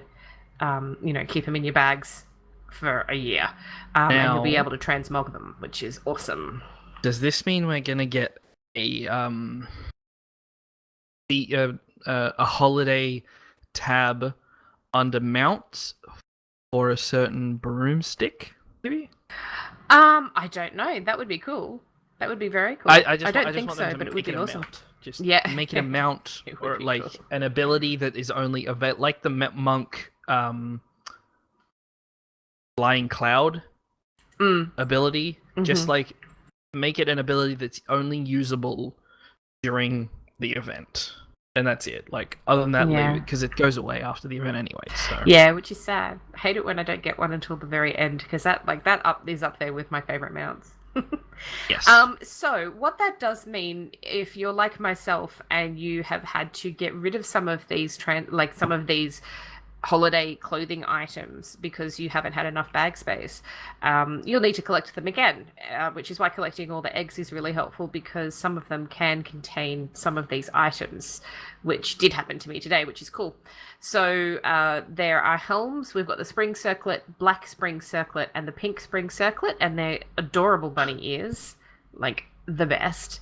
keep them in your bags for a year, and you'll be able to transmog them, which is awesome. Does this mean we're gonna get a holiday tab under mounts for a certain broomstick, maybe? I don't know. That would be cool. That would be very cool. I don't think so, but it would be awesome. Just make it a mount, or cool. An ability that is only like the monk flying cloud ability. Mm-hmm. Just make it an ability that's only usable during the event. and that's it. Like, other than that, Yeah. leave it, because it goes away after the event anyway. So Yeah, which is sad. I hate it when I don't get one until the very end, because that is up there with my favorite mounts. yes. So what that does mean, if you're like myself and you have had to get rid of some of these some of these holiday clothing items because you haven't had enough bag space, you'll need to collect them again, which is why collecting all the eggs is really helpful, because some of them can contain some of these items, which did happen to me today, which is cool. So there are helms. We've got the spring circlet, black spring circlet, and the pink spring circlet, and they're adorable bunny ears, like the best.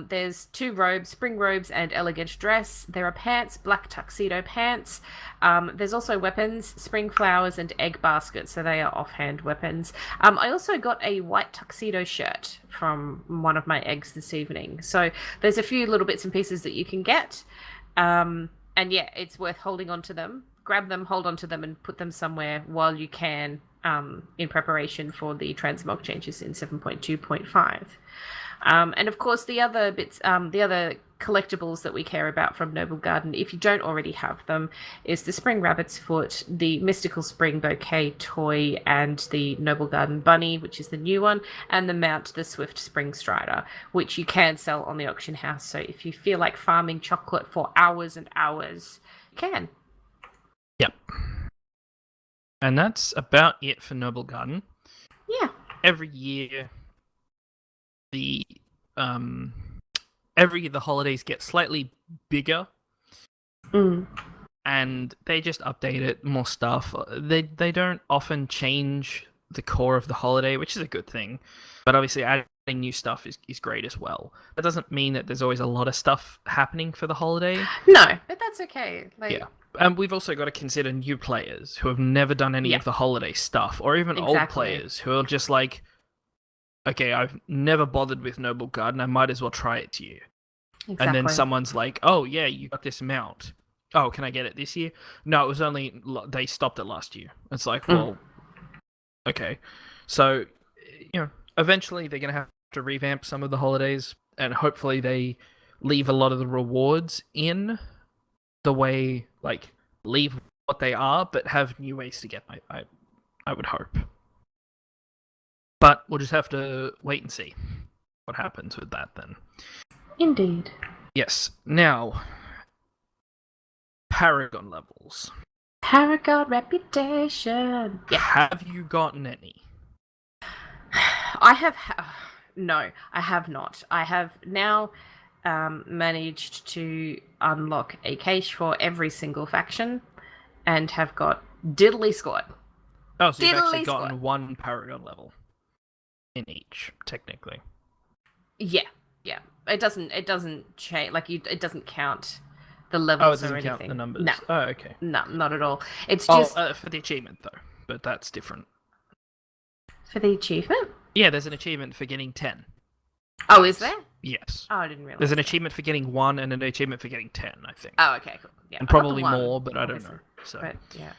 There's 2 robes, spring robes and elegant dress. There are pants, black tuxedo pants. There's also weapons, spring flowers and egg baskets, so they are offhand weapons. I also got a white tuxedo shirt from one of my eggs this evening. So there's a few little bits and pieces that you can get. And yeah, it's worth holding on to them. Grab them, hold on to them, and put them somewhere while you can, in preparation for the transmog changes in 7.2.5. And of course, the other bits, the other collectibles that we care about from Noble Garden, if you don't already have them, is the Spring Rabbit's Foot, the Mystical Spring Bouquet toy, and the Noble Garden Bunny, which is the new one, and the mount, the Swift Spring Strider, which you can sell on the auction house. So if you feel like farming chocolate for hours and hours, you can. Yep. And that's about it for Noble Garden. Yeah. Every year, the holidays get slightly bigger, and they just update it, more stuff. They don't often change the core of the holiday, which is a good thing. But obviously, adding new stuff is great as well. That doesn't mean that there's always a lot of stuff happening for the holiday. No, but that's okay. Yeah. And we've also got to consider new players who have never done any of the holiday stuff, or even old players who are just like, okay, I've never bothered with Noble Garden, I might as well try it to you. Exactly. And then someone's like, oh yeah, you got this mount. Oh, can I get it this year? No, it was only, they stopped it last year. It's like, well, okay. So, eventually they're going to have to revamp some of the holidays, and hopefully they leave a lot of the rewards in the way, like, leave what they are, but have new ways to get them, I would hope. But we'll just have to wait and see what happens with that then. Indeed. Yes. Now, Paragon levels. Paragon reputation. Yeah. Have you gotten any? I have... No, I have not. I have now managed to unlock a cache for every single faction and have got diddly squat. Oh, so you've actually gotten one Paragon level in each, technically. Yeah. It doesn't change, like, it doesn't count the levels or anything. Count the numbers? No. Oh, okay. No, not at all. It's just... for the achievement, though. But that's different. For the achievement? Yeah, there's an achievement for getting 10. Oh, is there? Yes. Oh, I didn't realize. There's an achievement for getting 1 and an achievement for getting 10, I think. Oh, okay, cool. Yeah, and probably more, but I don't know. So. But, yeah.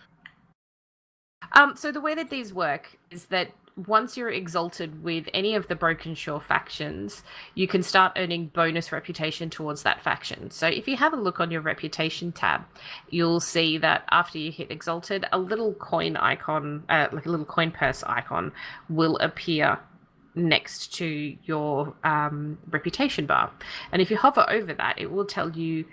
So the way that these work is that once you're exalted with any of the Broken Shore factions, you can start earning bonus reputation towards that faction. So if you have a look on your reputation tab, you'll see that after you hit exalted, a little coin icon, like a little coin purse icon, will appear next to your reputation bar. And if you hover over that, it will tell you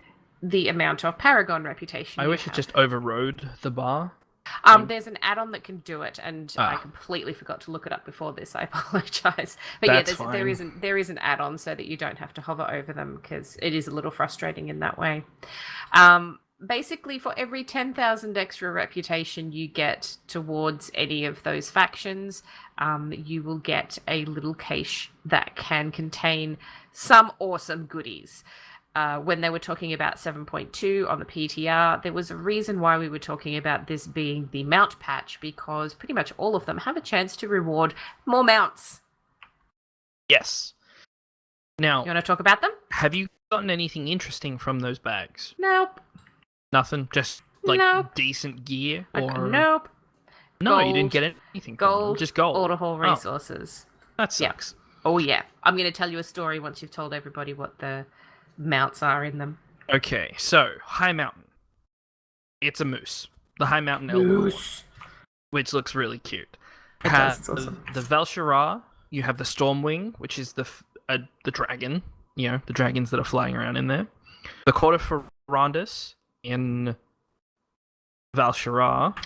the amount of Paragon reputation. I wish it just overrode the bar. There's an add-on that can do it, and I completely forgot to look it up before this. I apologize. But there is an add-on so that you don't have to hover over them, because it is a little frustrating in that way. Basically, for every 10,000 extra reputation you get towards any of those factions, you will get a little cache that can contain some awesome goodies. When they were talking about 7.2 on the PTR, there was a reason why we were talking about this being the mount patch, because pretty much all of them have a chance to reward more mounts. Yes. Now, you want to talk about them? Have you gotten anything interesting from those bags? Nope. Nothing? Just decent gear? Or... Nope. No, gold, you didn't get anything from them. Just gold. Order hall resources. That sucks. Yeah. Oh, yeah. I'm going to tell you a story once you've told everybody what the mounts are in them. Okay, so High Mountain. It's a moose. The High Mountain Elder Horn, which looks really cute. It does. It's awesome. The Vel'Shirah. You have the Stormwing, which is the dragon. You know, the dragons that are flying around in there. The Court of Ferrandis in Vel'Shirah.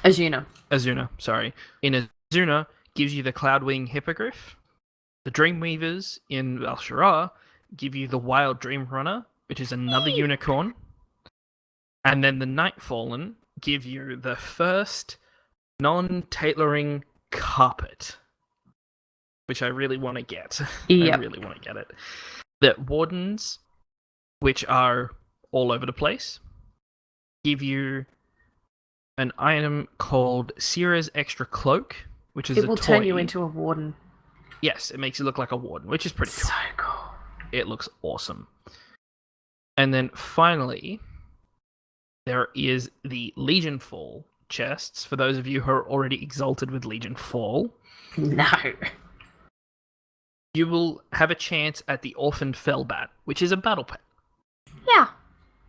Azuna, sorry. In Azuna gives you the Cloudwing Hippogriff. The Dreamweavers in Vel'Shirah give you the Wild Dream Runner, which is another unicorn. And then the Nightfallen give you the first non-tailoring carpet, which I really want to get. Yep. I really want to get it. The Wardens, which are all over the place, give you an item called Sierra's Extra Cloak, which is a toy. It will turn you into a warden. Yes, it makes you look like a warden, which is pretty cool. So cool. It looks awesome. And then finally, there is the Legion Fall chests, for those of you who are already exalted with Legion Fall. No. You will have a chance at the Orphaned Fellbat, which is a battle pet. Yeah.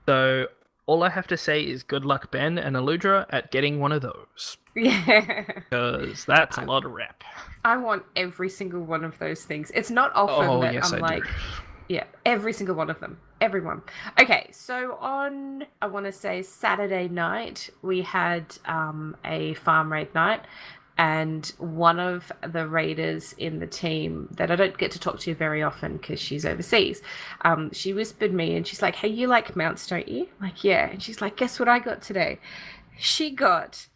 So all I have to say is good luck, Ben and Aludra, at getting one of those. Yeah. Because that's a lot of rep. I want every single one of those things. It's not often that yes, I'm like... do. Yeah, every single one of them. Everyone. Okay, so on, I want to say Saturday night, we had a farm raid night, and one of the raiders in the team that I don't get to talk to very often because she's overseas, she whispered me and she's like, hey, you like mounts, don't you? I'm like, yeah. And she's like, guess what I got today? She got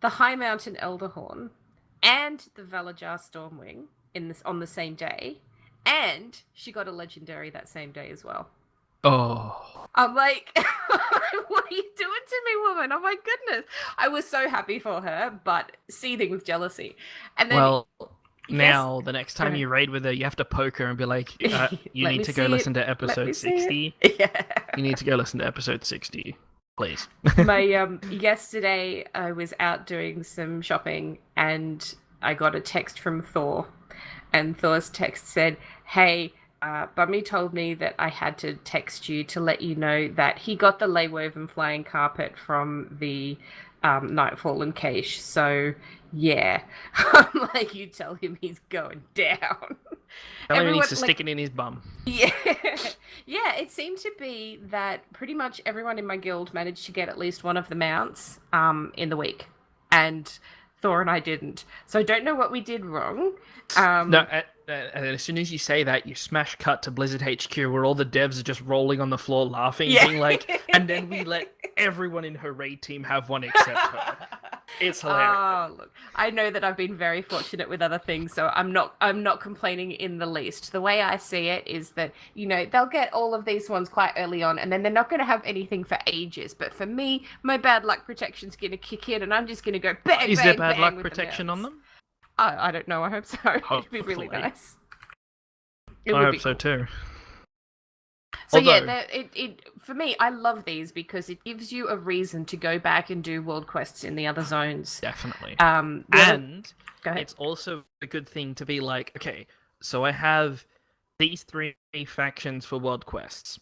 the High Mountain Elderhorn and the Valajar Stormwing on the same day. And she got a legendary that same day as well. Oh. I'm like, what are you doing to me, woman? Oh my goodness. I was so happy for her, but seething with jealousy. And then, well, now the next time you raid with her, you have to poke her and be like, you need to go listen to episode 60. Yeah. You need to go listen to episode 60, please. Yesterday, I was out doing some shopping and I got a text from Thor. And Thor's text said, hey, Bummy told me that I had to text you to let you know that he got the lay-woven flying carpet from the Nightfallen cache. So, yeah. I'm like, you tell him he's going down. Tell him he needs to stick it in his bum. Yeah. Yeah, it seemed to be that pretty much everyone in my guild managed to get at least one of the mounts in the week. And Thor and I didn't. So I don't know what we did wrong. No, as soon as you say that, you smash cut to Blizzard HQ where all the devs are just rolling on the floor laughing, being like, and then we let everyone in her raid team have one except her. It's hilarious. Oh, look, I know that I've been very fortunate with other things, so I'm not complaining in the least. The way I see it is that, you know, they'll get all of these ones quite early on, and then they're not going to have anything for ages. But for me, my bad luck protection's going to kick in, and I'm just going to go bang, Is bang, there bad bang luck with protection on them? I don't know. I hope so. It'd be really Hopefully. nice. I hope so too. So Although, yeah, it for me, I love these because it gives you a reason to go back and do world quests in the other zones. Definitely. And go ahead. It's also a good thing to be like, okay, so I have these 3 factions for world quests.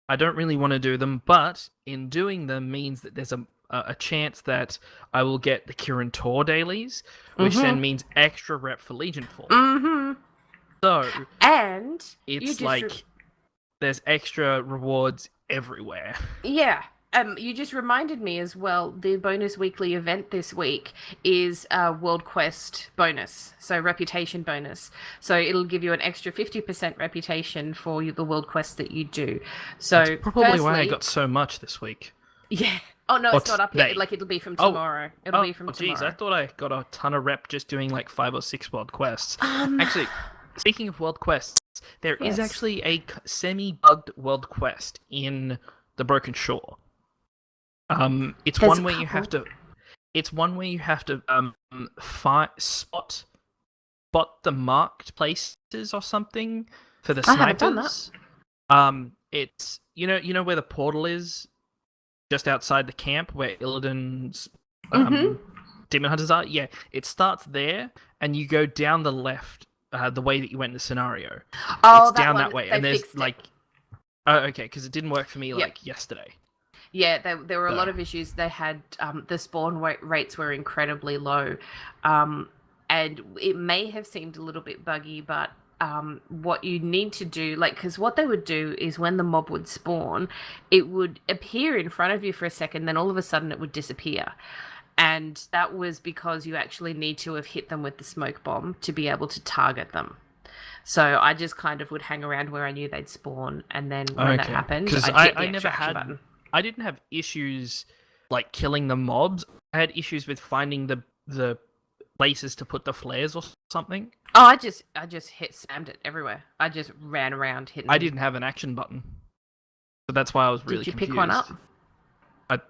I don't really want to do them, but in doing them means that there's a chance that I will get the Kirin Tor dailies, which then means extra rep for Legion Fall. Mm-hmm. So, and it's like there's extra rewards everywhere. Yeah. You just reminded me as well, the bonus weekly event this week is a World Quest bonus, so reputation bonus. So it'll give you an extra 50% reputation for the World Quest that you do. So that's probably why I got so much this week. Yeah. Oh, no, it's not up yet. Like, it'll be from tomorrow. It'll be from tomorrow. Geez, I thought I got a ton of rep just doing like 5 or 6 world quests. Actually, speaking of world quests, there is actually a semi-bugged world quest in the Broken Shore. It's one where you have to spot the marked places or something for the snipers. I haven't done that. It's you know where the portal is, just outside the camp where Illidan's demon hunters are. Yeah, it starts there, and you go down the left, the way that you went in the scenario. Oh, it's down that way, and there's like. Oh, okay, because it didn't work for me Yep. like yesterday. Yeah, there were a lot So- of issues. They had the spawn rates were incredibly low, and it may have seemed a little bit buggy, but what you need to do, like, because what they would do is when the mob would spawn, it would appear in front of you for a second, then all of a sudden it would disappear. And that was because you actually need to have hit them with the smoke bomb to be able to target them. So I just kind of would hang around where I knew they'd spawn, and then when that happened, because I'd hit the I extra never action had, button. I didn't have issues like killing the mobs. I had issues with finding the places to put the flares or something. Oh, I just spammed it everywhere. I just ran around hitting. I didn't have an action button, so that's why I was really Did you confused. pick one up?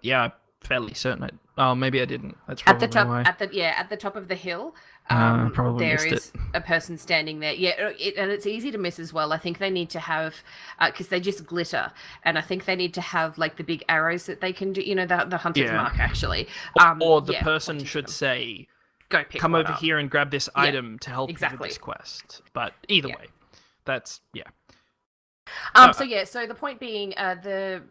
Yeah, I'm fairly certain. Oh, maybe I didn't. That's At probably the top, why. at the top of the hill, probably there missed is a person standing there. Yeah, and it's easy to miss as well. I think they need to have because they just glitter, and I think they need to have like the big arrows that they can do. You know, the hunter's Yeah. mark actually. Or the yeah, person pointing to should them. say, Go pick "Come one over up. here and grab this Yeah, item to help you exactly. with this quest." But either Yeah. way, that's yeah. So the point being, the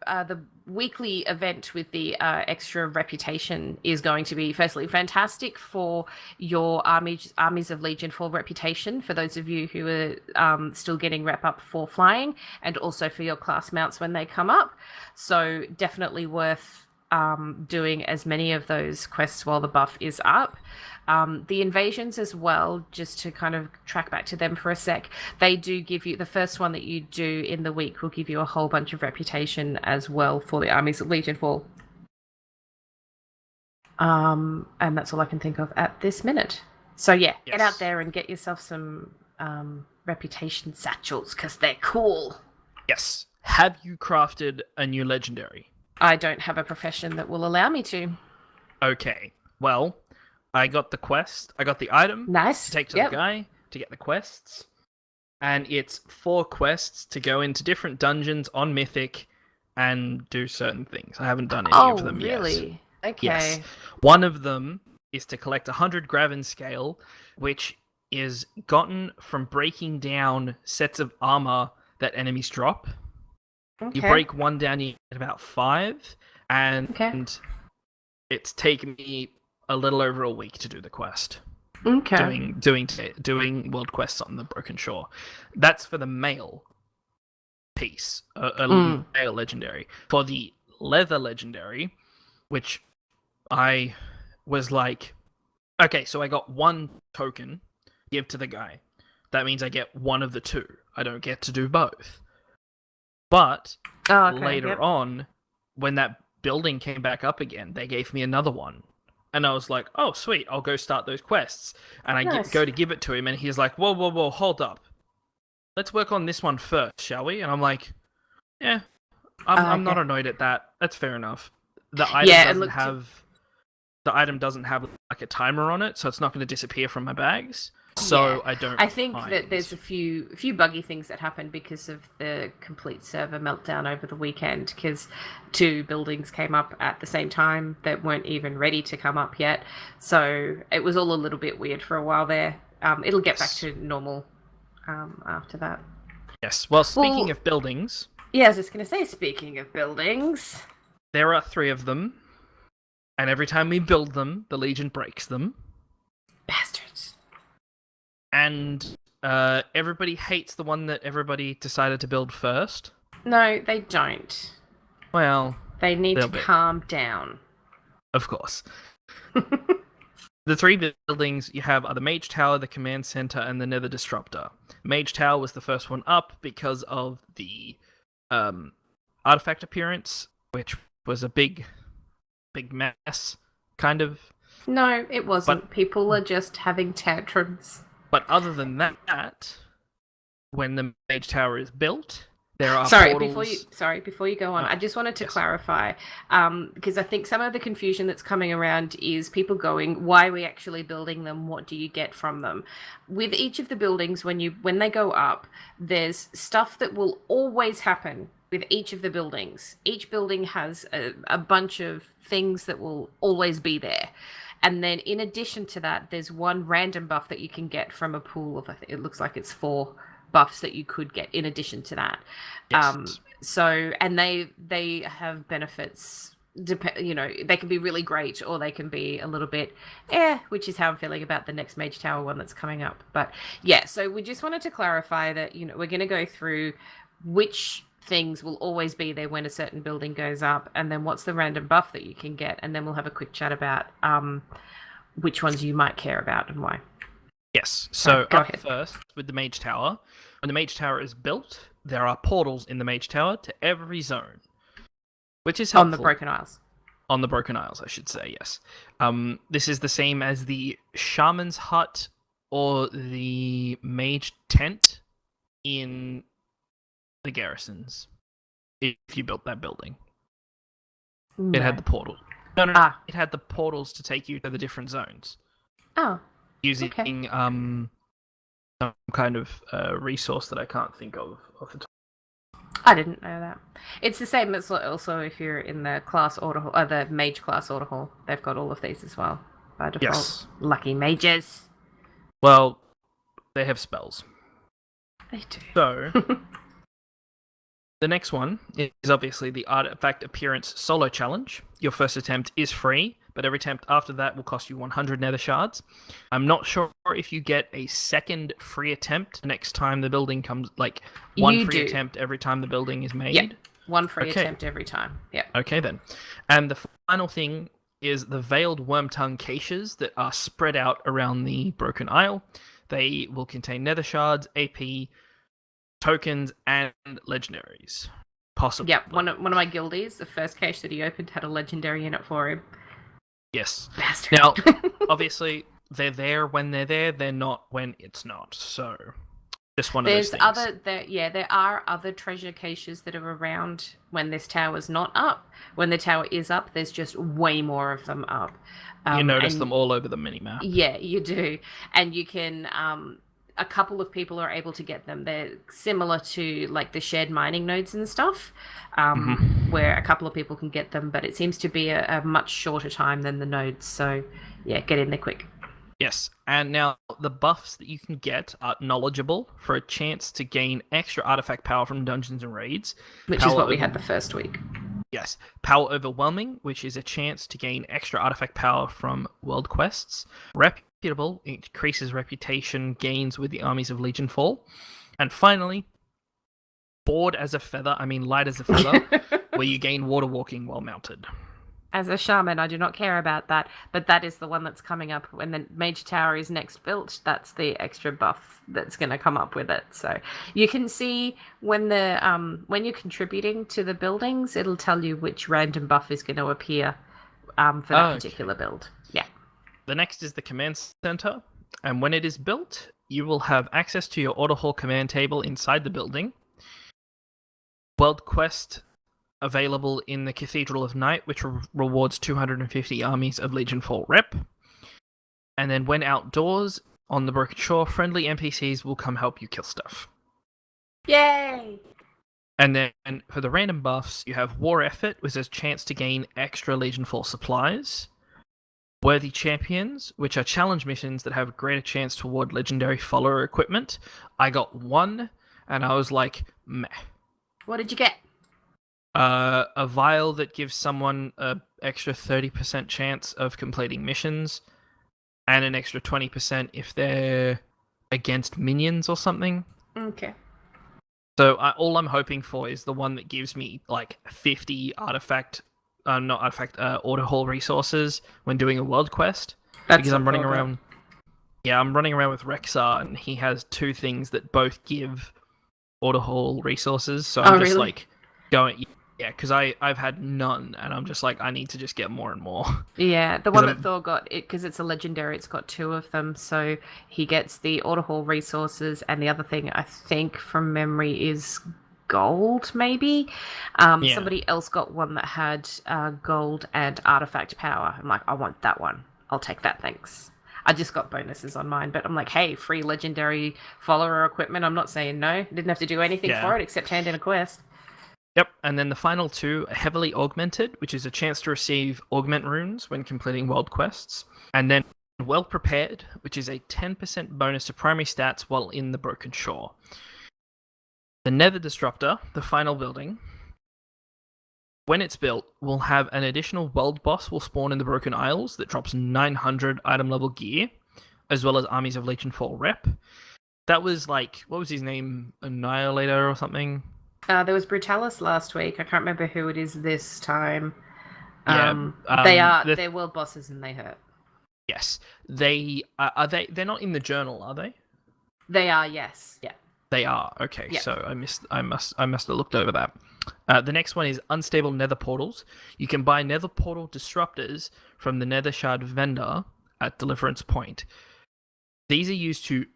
weekly event with the extra reputation is going to be firstly fantastic for your armies of Legion 4 reputation, for those of you who are still getting rep up for flying, and also for your class mounts when they come up. So definitely worth doing as many of those quests while the buff is up. The invasions as well, just to kind of track back to them for a sec, they do give you, the first one that you do in the week will give you a whole bunch of reputation as well for the armies of Legion 4. And that's all I can think of at this minute. So yeah, get out there and get yourself some reputation satchels, because they're cool. Yes. Have you crafted a new legendary? I don't have a profession that will allow me to. Okay. Well, I got the quest. I got the item Nice. to take to the guy to get the quests. And it's 4 quests to go into different dungeons on Mythic and do certain things. I haven't done any of them yet. Oh, really? Okay. Yes. One of them is to collect 100 Graven Scale, which is gotten from breaking down sets of armor that enemies drop. Okay. You break one down, you get about 5, and it's taken me a little over a week to do the quest. Okay. Doing world quests on the Broken Shore. That's for the male piece, male legendary. For the leather legendary, which I was like, okay, so I got 1 token, give to the guy. That means I get one of the 2. I don't get to do both. But later on, when that building came back up again, they gave me another one. And I was like, oh, sweet, I'll go start those quests. And I go to give it to him, and he's like, whoa, hold up. Let's work on this one first, shall we? And I'm like, yeah, I'm not annoyed at that. That's fair enough. The item doesn't have like a timer on it, so it's not going to disappear from my bags. So I don't. I think that there's a few buggy things that happened because of the complete server meltdown over the weekend, because 2 buildings came up at the same time that weren't even ready to come up yet. So it was all a little bit weird for a while there. It'll get back to normal after that. Yes. Well, speaking of buildings. Yeah, I was just going to say, speaking of buildings. There are 3 of them. And every time we build them, the Legion breaks them. Bastards. And everybody hates the one that everybody decided to build first. No, they don't. Well, they need to calm down. Of course. The 3 buildings you have are the Mage Tower, the Command Center, and the Nether Disruptor. Mage Tower was the first one up because of the artifact appearance, which was a big mess, kind of. No, it wasn't. People are just having tantrums. But other than that, when the Mage Tower is built, there are portals. Before you go on, I just wanted to clarify, because I think some of the confusion that's coming around is people going, why are we actually building them? What do you get from them? With each of the buildings, when they go up, there's stuff that will always happen with each of the buildings. Each building has a bunch of things that will always be there. And then in addition to that, there's 1 random buff that you can get from a pool of, it looks like it's 4 buffs that you could get in addition to that. Yes. So, and they have benefits. You know, they can be really great, or they can be a little bit, which is how I'm feeling about the next Mage Tower one that's coming up. But yeah, so we just wanted to clarify that, you know, we're going to go through which things will always be there when a certain building goes up, and then what's the random buff that you can get, and then we'll have a quick chat about which ones you might care about and why. Yes. So Go up ahead. first with the Mage Tower. When the Mage Tower is built, there are portals in the Mage Tower to every zone, which is helpful. On the Broken Isles. On the Broken Isles, I should say, yes. This is the same as the Shaman's Hut or the Mage Tent in the garrisons. If you built that building. It had the portal. No. It had the portals to take you to the different zones. Oh. Using Okay. some kind of resource that I can't think of off the top. I didn't know that. It's the same as also if you're in the class order hall, the mage class order hall. They've got all of these as well by default. Yes. Lucky mages. Well, they have spells. They do. So, the next one is obviously the Artifact Appearance Solo Challenge. Your first attempt is free, but every attempt after that will cost you 100 nether shards. I'm not sure if you get a second free attempt next time the building comes, like one free attempt every time the building is made. Yeah, one free attempt every time. Yeah. Okay then. And the final thing is the Veiled Wormtongue caches that are spread out around the Broken Isle. They will contain nether shards, AP, tokens, and legendaries. Possibly. Yeah, one of my guildies, the first cache that he opened had a legendary in it for him. Yes. Bastard. Now, obviously, they're there when they're there. They're not when it's not. So, just one of those things. There are other treasure caches that are around when this tower's not up. When the tower is up, there's just way more of them up. You notice them all over the minimap. Yeah, you do. And you can... a couple of people are able to get them. They're similar to like the shared mining nodes and stuff, where a couple of people can get them, but it seems to be a much shorter time than the nodes. So yeah, get in there quick. Yes, and now the buffs that you can get are knowledgeable for a chance to gain extra artifact power from dungeons and raids. Which is what we had the first week. Yes. Power Overwhelming, which is a chance to gain extra artifact power from world quests. Reputable, increases reputation gains with the armies of Legion Fall. And finally, Bored as a Feather, Light as a Feather, where you gain water walking while mounted. As a shaman, I do not care about that, but that is the one that's coming up when the Mage Tower is next built. That's the extra buff that's going to come up with it. So you can see when you're contributing to the buildings, it'll tell you which random buff is going to appear for that particular build. Yeah. The next is the Command Center, and when it is built, you will have access to your Order Hall command table inside the building. World Quest available in the Cathedral of Night, which rewards 250 armies of Legion Fall rep. And then when outdoors on the Broken Shore, friendly NPCs will come help you kill stuff. Yay! And then for the random buffs, you have War Effort, which has a chance to gain extra Legion Fall supplies. Worthy Champions, which are challenge missions that have a greater chance toward legendary follower equipment. I got one, and I was like, meh. What did you get? A vial that gives someone an extra 30% chance of completing missions, and an extra 20% if they're against minions or something. Okay. So all I'm hoping for is the one that gives me like 50 Order Hall resources when doing a world quest. Because I'm running around. Yeah, I'm running around with Rexar, and he has two things that both give Order Hall resources. So I'm just like going. Yeah, because I've had none, and I'm just like, I need to just get more and more. Yeah, the one that Thor got, because it's a legendary, it's got two of them, so he gets the Order Hall resources, and the other thing, I think, from memory, is gold, maybe? Somebody else got one that had gold and artifact power. I'm like, I want that one. I'll take that, thanks. I just got bonuses on mine, but I'm like, hey, free legendary follower equipment. I'm not saying no. Didn't have to do anything for it except hand in a quest. Yep, and then the final two are Heavily Augmented, which is a chance to receive Augment runes when completing world quests. And then Well Prepared, which is a 10% bonus to primary stats while in the Broken Shore. The Nether Disruptor, the final building, when it's built, will have an additional world boss will spawn in the Broken Isles that drops 900 item level gear, as well as armies of Legion 4 rep. That was like, what was his name? Annihilator or something? There was Brutalis last week. I can't remember who it is this time. Yeah, they're world bosses and they hurt. Yes, they're not in the journal, are they? They are, yes. Yeah. They are. Okay, Yeah. so I must have looked over that. The next one is unstable nether portals. You can buy nether portal disruptors from the nether shard vendor at Deliverance Point. These are used to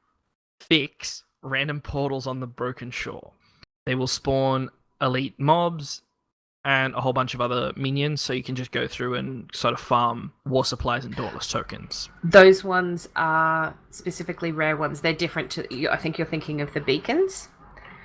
fix random portals on the broken shore. They will spawn elite mobs and a whole bunch of other minions, so you can just go through and sort of farm war supplies and Dauntless tokens. Those ones are specifically rare ones. They're different to. I think you're thinking of the beacons.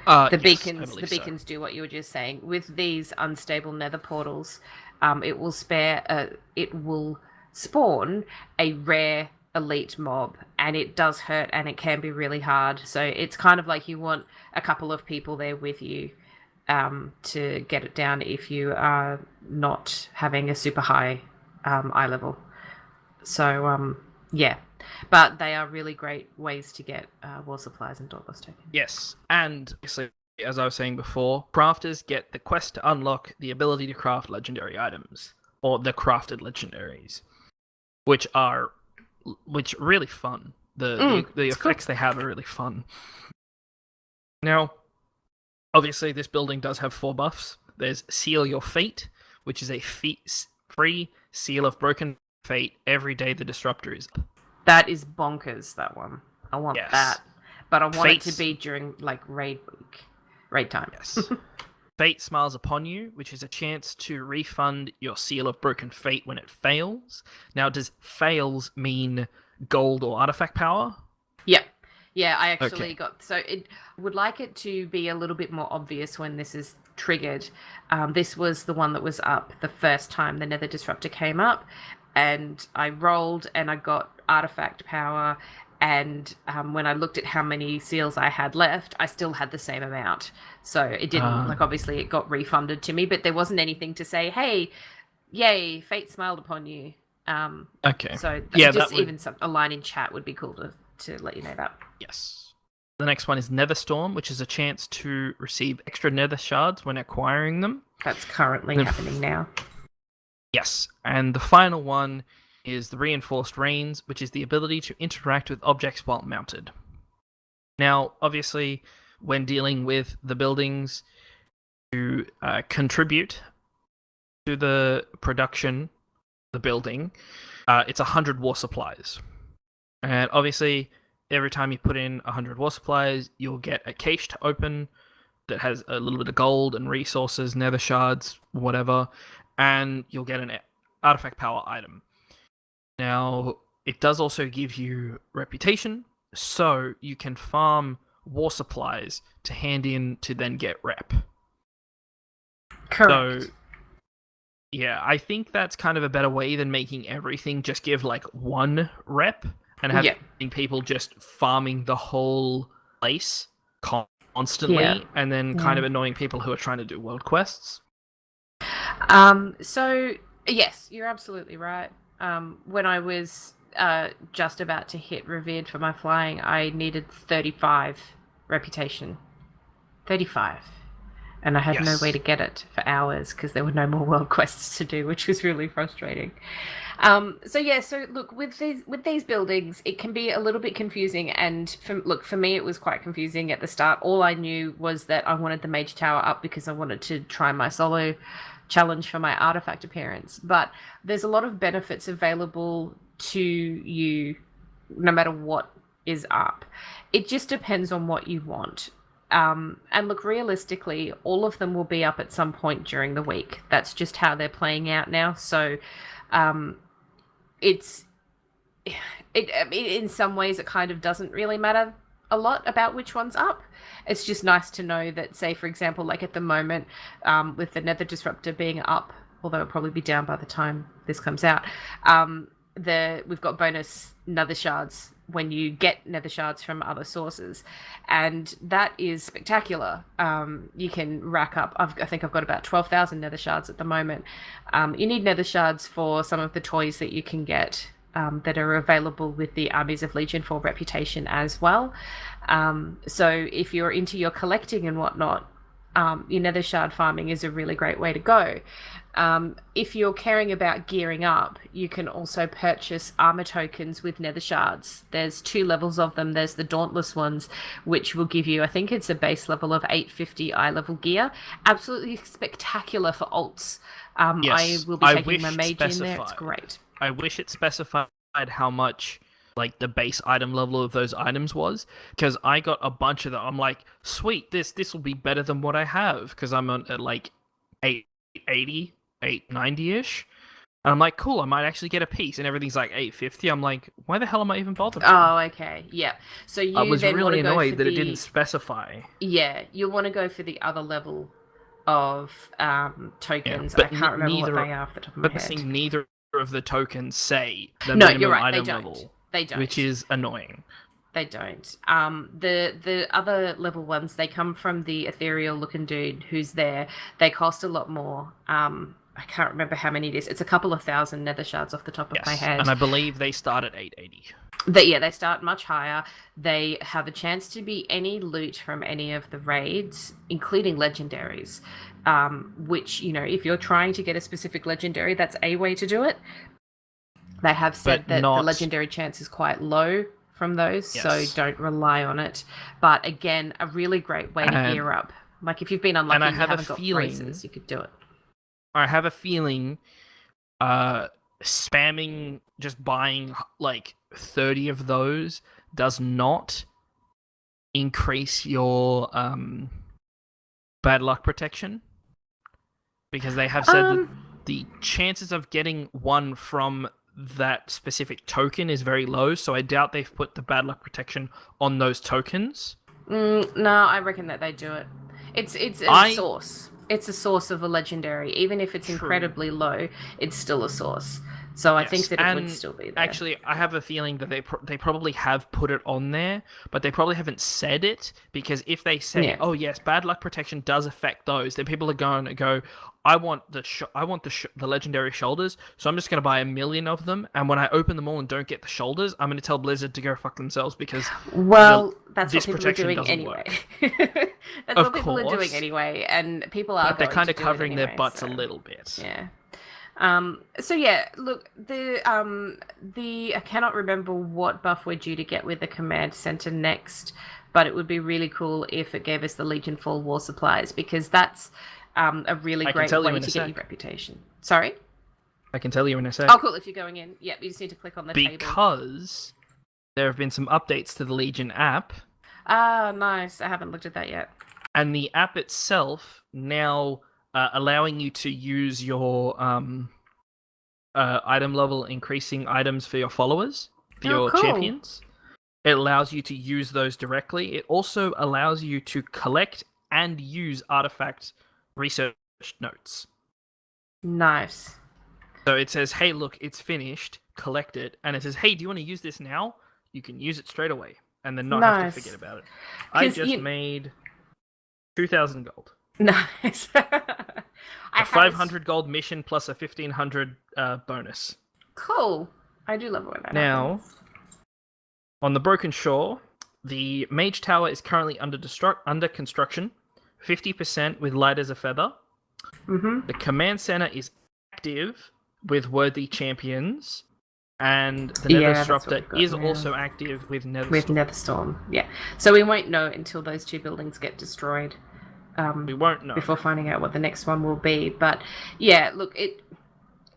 The beacons do what you were just saying. With these unstable nether portals, it will spawn a rare elite mob, and it does hurt and it can be really hard. So it's kind of like you want a couple of people there with you to get it down if you are not having a super high eye level. So yeah, but they are really great ways to get war supplies and Dauntless tokens. Yes, and obviously, as I was saying before, crafters get the quest to unlock the ability to craft legendary items, or the crafted legendaries, which are really fun. The effects they have are really fun. Now, obviously, this building does have 4 buffs. There's Seal Your Fate, which is a free seal of broken fate every day the disruptor is up. That is bonkers, that one. I want that. But I want it to be during, like, raid time. Yes. Fate Smiles Upon You, which is a chance to refund your Seal of Broken Fate when it fails. Now, does fails mean gold or artifact power? Yeah. Yeah, I actually got... So it would like it to be a little bit more obvious when this is triggered. This was the one that was up the first time the Nether Disruptor came up. And I rolled and I got artifact power. And when I looked at how many seals I had left, I still had the same amount. So it didn't, like, obviously it got refunded to me, but there wasn't anything to say, hey, yay, fate smiled upon you. Okay. So even a line in chat would be cool to let you know that. Yes. The next one is Netherstorm, which is a chance to receive extra nether shards when acquiring them. That's currently happening now. Yes. And the final one is the Reinforced Reins, which is the ability to interact with objects while mounted. Now, obviously, when dealing with the buildings to contribute to the production of the building, it's 100 war supplies. And obviously, every time you put in 100 war supplies, you'll get a cache to open that has a little bit of gold and resources, nether shards, whatever, and you'll get an artifact power item. Now, it does also give you reputation, so you can farm war supplies to hand in to then get rep. Correct. So, yeah, I think that's kind of a better way than making everything just give, like, 1 rep and having people just farming the whole place constantly and then kind of annoying people who are trying to do world quests. So, yes, you're absolutely right. When I was just about to hit Revered for my flying, I needed 35 reputation. 35. And I had no way to get it for hours because there were no more world quests to do, which was really frustrating. So look, with these buildings, it can be a little bit confusing. And for me, it was quite confusing at the start. All I knew was that I wanted the Mage Tower up because I wanted to try my solo challenge for my artifact appearance. But there's a lot of benefits available to you no matter what is up. It just depends on what you want. And look, realistically, all of them will be up at some point during the week. That's just how they're playing out now. So it in some ways, it kind of doesn't really matter a lot about which one's up. It's just nice to know that, say, for example, like at the moment, with the Nether Disruptor being up, although it'll probably be down by the time this comes out, we've got bonus Nether Shards when you get nether shards from other sources, and that is spectacular. You can rack up. I think I've got about 12,000 nether shards at the moment. You need nether shards for some of the toys that you can get that are available with the Armies of Legion for Reputation as well. So if you're into your collecting and whatnot, your nether shard farming is a really great way to go. If you're caring about gearing up, you can also purchase armor tokens with nether shards. There's 2 levels of them. There's the Dauntless ones, which will give you, I think it's a base level of 850 eye level gear. Absolutely spectacular for alts. Yes, I will be taking my mage in there. It's great. I wish it specified how much like the base item level of those items was, because I got a bunch of them. I'm like, sweet, this will be better than what I have, because I'm at like 880, 890-ish. And I'm like, cool, I might actually get a piece, and everything's like 850. I'm like, why the hell am I even bothered? Oh, okay, yeah. So you I was then really annoyed that it didn't specify. Yeah, you'll want to go for the other level of tokens. Yeah, I can't remember what they are off the top of my head. Neither of the tokens say the no, minimum you're right, item they don't. level. They don't. Which is annoying. They don't. The other level ones, they come from the ethereal looking dude who's there. They cost a lot more. I can't remember how many it is. It's a couple of thousand nether shards off the top of my head. And I believe they start at 880. They start much higher. They have a chance to be any loot from any of the raids, including legendaries. Which, if you're trying to get a specific legendary, that's a way to do it. They have said that the legendary chance is quite low from those, so don't rely on it. But again, a really great way to gear up. Like if you've been unlucky and you haven't got braces, you could do it. I have a feeling spamming, just buying like 30 of those does not increase your bad luck protection. Because they have said that the chances of getting one from that specific token is very low, so I doubt they've put the bad luck protection on those tokens. No, I reckon that they do it. It's a source. It's a source of a legendary. Even if it's incredibly low, it's still a source. So I think that it would still be there. Actually, I have a feeling that they probably have put it on there, but they probably haven't said it, because if they say, "Oh yes, bad luck protection does affect those," then people are going to go, "I want the legendary shoulders, so I'm just going to buy 1 million of them, and when I open them all and don't get the shoulders, I'm going to tell Blizzard to go fuck themselves because that's what people are doing anyway." That's what people are doing anyway, and people are. But they're kind of covering their butts a little bit. Yeah. So yeah, look, the I cannot remember what buff we're due to get with the command center next, but it would be really cool if it gave us the Legion Fall War supplies, because that's a really great way to get your reputation. Sorry? I can tell you in a sec. Oh, cool. If you're going in, you just need to click on the table. Because there have been some updates to the Legion app. Ah, nice. I haven't looked at that yet. And the app itself now allowing you to use your item level increasing items for your followers, for your champions. It allows you to use those directly. It also allows you to collect and use artifact research notes. Nice. So it says, hey, look, it's finished, collect it. And it says, hey, do you want to use this now? You can use it straight away and then not have to forget about it. I just made 2,000 gold. Nice. A 500 gold mission plus a 1,500 bonus. Cool. I do love when that happens. On the Broken Shore, the Mage Tower is currently under construction, 50% with light as a feather. Mm-hmm. The Command Center is active with worthy champions, and the Nether Disruptor is also active with Netherstorm. With Netherstorm, yeah. So we won't know until those 2 buildings get destroyed. We won't know before finding out what the next one will be. But yeah, look,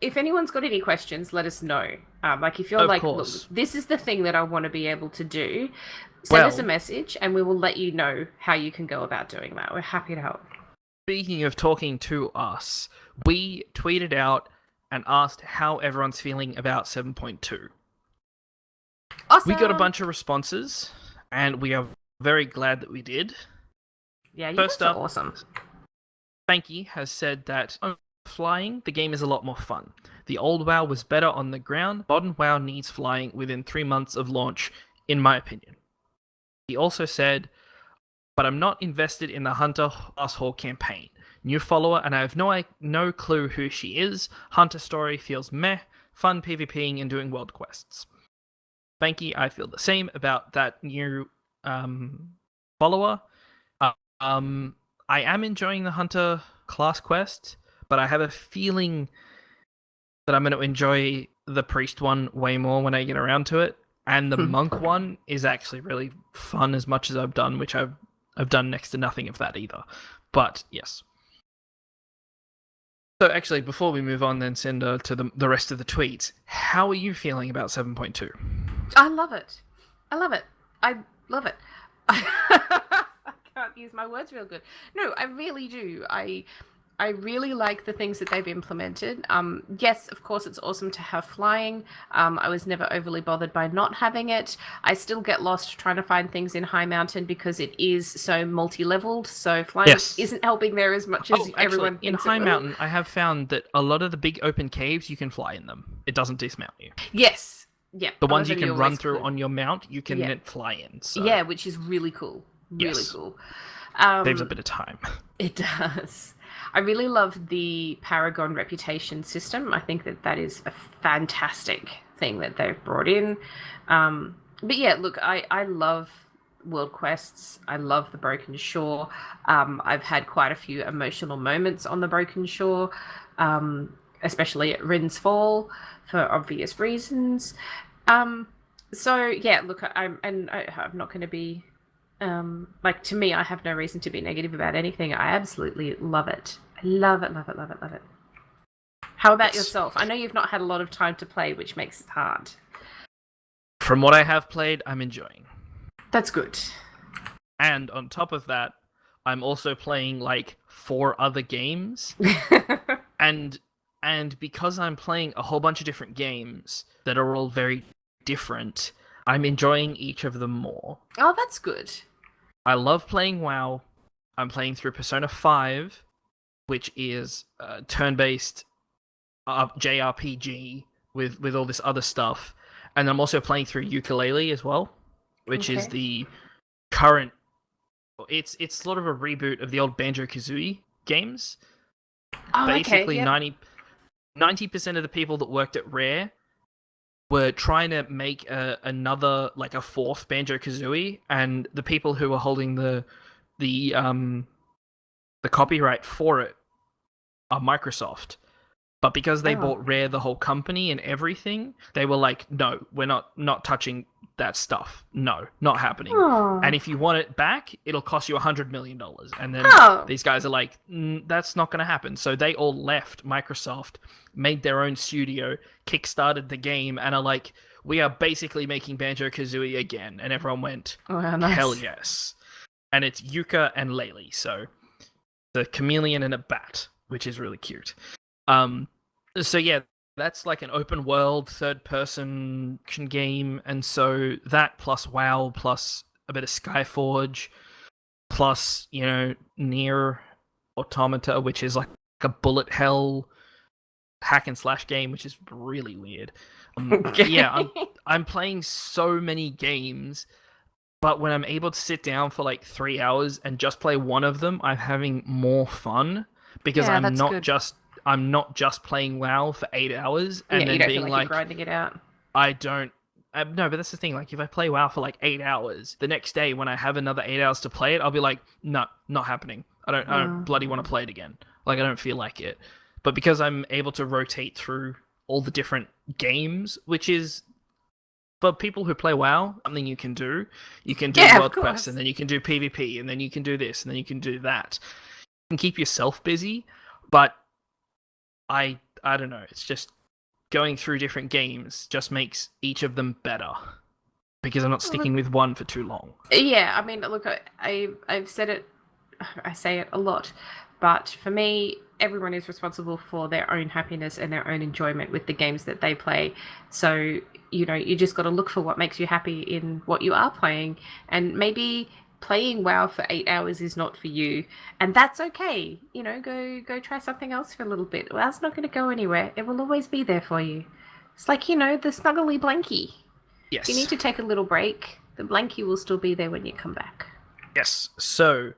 if anyone's got any questions, let us know. Like if you're like, look, this is the thing that I want to be able to do, send us a message and we will let you know how you can go about doing that. We're happy to help. Speaking of talking to us, we tweeted out and asked how everyone's feeling about 7.2. Awesome. We got a bunch of responses, and we are very glad that we did. Yeah, you guys are awesome. Spanky has said that on flying, the game is a lot more fun. The old WoW was better on the ground. Modern WoW needs flying within 3 months of launch in my opinion. He also said, but I'm not invested in the Hunter Asshole campaign. New follower, and I have no clue who she is. Hunter story feels meh, fun PvPing and doing world quests. Banky, I feel the same about that new follower. I am enjoying the Hunter class quest, but I have a feeling that I'm going to enjoy the priest one way more when I get around to it. And the monk one is actually really fun as much as I've done, which I've done next to nothing of that either. But yes. So actually, before we move on then, Cinder, to the rest of the tweets, how are you feeling about 7.2? I love it. I love it. I love it. I can't use my words real good. No, I really do. I really like the things that they've implemented. Yes, of course, it's awesome to have flying. I was never overly bothered by not having it. I still get lost trying to find things in High Mountain because it is so multi-leveled. So flying isn't helping there as much as everyone thinks in High Mountain, I have found that a lot of the big open caves, you can fly in them. It doesn't dismount you. Yes. Yeah. The ones you can run through on your mount, you can fly in. So. Yeah, which is really cool. Really cool. Saves a bit of time. It does. I really love the Paragon reputation system. I think that is a fantastic thing that they've brought in. But yeah, look, I love world quests. I love the Broken Shore. I've had quite a few emotional moments on the Broken Shore, especially at Rin's Fall for obvious reasons. So yeah, look, I'm not going to be to me, I have no reason to be negative about anything. I absolutely love it. I love it, love it, love it, love it. How about yourself? I know you've not had a lot of time to play, which makes it hard. From what I have played, I'm enjoying. That's good. And on top of that, I'm also playing like 4 other games. and because I'm playing a whole bunch of different games that are all very different, I'm enjoying each of them more. Oh, that's good. I love playing WoW. I'm playing through Persona 5, which is turn-based JRPG with all this other stuff. And I'm also playing through Yooka-Laylee as well, which is the current... It's sort of a reboot of the old Banjo-Kazooie games. Oh, basically, okay, 90% of the people that worked at Rare were trying to make another, like a 4th Banjo-Kazooie, and the people who were holding the copyright for it are Microsoft. But because they bought Rare, the whole company and everything, they were like, no, we're not touching that stuff. No, not happening. Oh. And if you want it back, it'll cost you $100 million. And then these guys are like, that's not going to happen. So they all left Microsoft, made their own studio, kickstarted the game, and are like, we are basically making Banjo-Kazooie again. And everyone went, nice. Hell yes. And it's Yuka and Laylee. So the chameleon and a bat, which is really cute. So yeah, that's like an open world, third-person action game, and so that plus WoW, plus a bit of Skyforge, plus, Nier Automata, which is like a bullet hell hack and slash game, which is really weird. Yeah, I'm playing so many games, but when I'm able to sit down for like 3 hours and just play one of them, I'm having more fun because I'm not just playing WoW for 8 hours and then being like you're grinding it out. I don't. No, but that's the thing. Like, if I play WoW for like 8 hours, the next day when I have another 8 hours to play it, I'll be like, no, not happening. I don't bloody want to play it again. Like, I don't feel like it. But because I'm able to rotate through all the different games, which is for people who play WoW, something you can do. You can do world quests, and then you can do PvP, and then you can do this, and then you can do that. You can keep yourself busy, but I don't know. It's just going through different games just makes each of them better because I'm not sticking with one for too long. Yeah, I mean, look, I've said it. I say it a lot, but for me, everyone is responsible for their own happiness and their own enjoyment with the games that they play. So, you just got to look for what makes you happy in what you are playing, and maybe playing WoW for 8 hours is not for you, and that's okay. Go try something else for a little bit. WoW's not going to go anywhere. It will always be there for you. It's like, the snuggly blankie. Yes. If you need to take a little break, the blankie will still be there when you come back. Yes. So,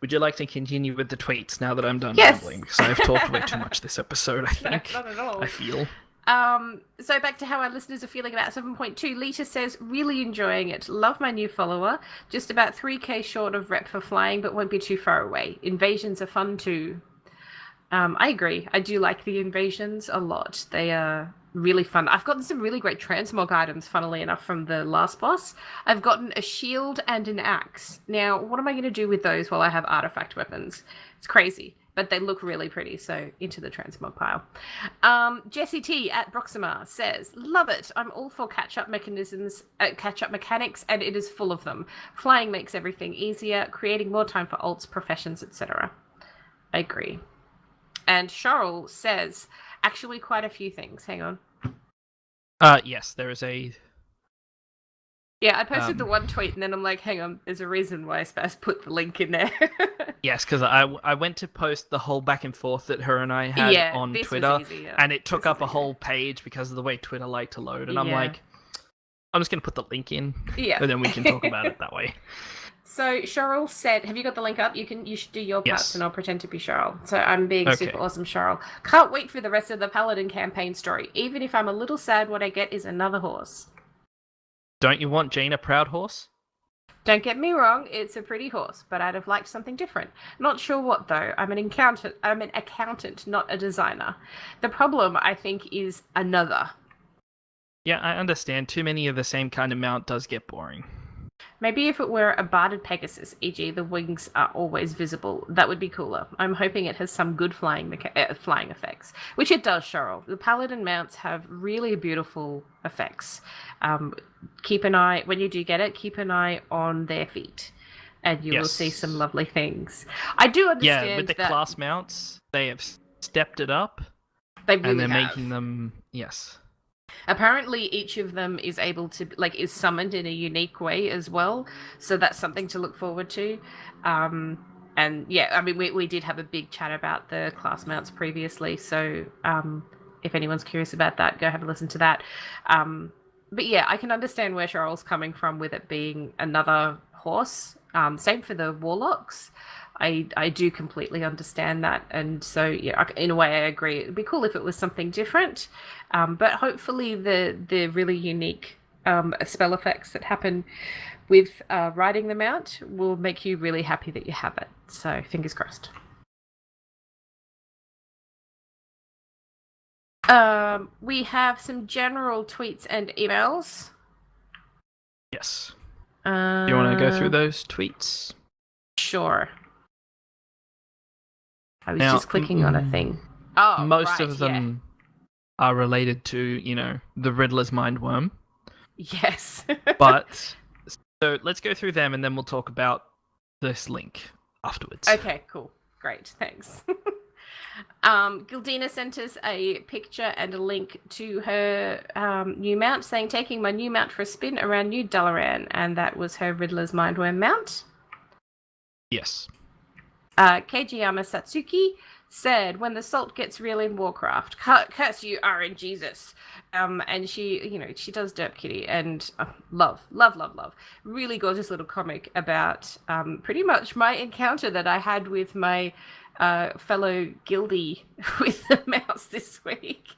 would you like to continue with the tweets now that I'm done Yes. rambling? Because I've talked way too much this episode, I think. No, not at all. I feel. So back to how our listeners are feeling about 7.2. Lita says, really enjoying it. Love my new follower. Just about 3k short of rep for flying, but won't be too far away. Invasions are fun too. I agree. I do like the invasions a lot. They are really fun. I've gotten some really great transmog items, funnily enough, from the last boss. I've gotten a shield and an axe. Now, what am I going to do with those while I have artifact weapons? It's crazy, but they look really pretty, so into the transmog pile. Jessie T at Broxima says, love it. I'm all for catch-up mechanics, and it is full of them. Flying makes everything easier, creating more time for alts, professions, etc. I agree. And Cheryl says, actually quite a few things. Hang on. Yes, there is a... Yeah, I posted the one tweet and then I'm like, hang on, there's a reason why Spaz put the link in there. Yes, because I went to post the whole back and forth that her and I had on Twitter, and it took up a whole page because of the way Twitter liked to load, and I'm like, I'm just going to put the link in, and then we can talk about it that way. So Cheryl said, have you got the link up? You should do your parts and I'll pretend to be Cheryl. So I'm being super awesome Cheryl. Can't wait for the rest of the Paladin campaign story. Even if I'm a little sad, what I get is another horse. Don't you want Jane a proud horse? Don't get me wrong, it's a pretty horse, but I'd have liked something different. Not sure what though. I'm an accountant, not a designer. The problem, I think, is another. Yeah, I understand. Too many of the same kind of mount does get boring. Maybe if it were a barded Pegasus, e.g. the wings are always visible, that would be cooler. I'm hoping it has some good flying effects, which it does, Cheryl. The Paladin mounts have really beautiful effects. Keep an eye, when you do get it, keep an eye on their feet, and you will see some lovely things. I do understand with the class mounts, they have stepped it up. They really and they're have. making them, Apparently, each of them is able to, is summoned in a unique way as well. So that's something to look forward to. And yeah, I mean, we did have a big chat about the class mounts previously. So if anyone's curious about that, go have a listen to that. But yeah, I can understand where Cheryl's coming from with it being another horse. Same for the warlocks. I do completely understand that, and so yeah, in a way I agree. It'd be cool if it was something different, but hopefully the really unique spell effects that happen with riding them out will make you really happy that you have it. So fingers crossed. We have some general tweets and emails. Yes. Do you want to go through those tweets? Sure. I was just clicking on a thing. Oh, most of them are related to, the Riddler's Mindworm. Yes. But, so let's go through them and then we'll talk about this link afterwards. Okay, cool. Great, thanks. Gildina sent us a picture and a link to her new mount, saying, taking my new mount for a spin around New Dalaran, and that was her Riddler's Mindworm mount. Yes. Keijiyama Satsuki said, when the salt gets real in Warcraft, curse you, RN Jesus. And she does Derp Kitty, and love. Really gorgeous little comic about pretty much my encounter that I had with my fellow guildie with the mouse this week.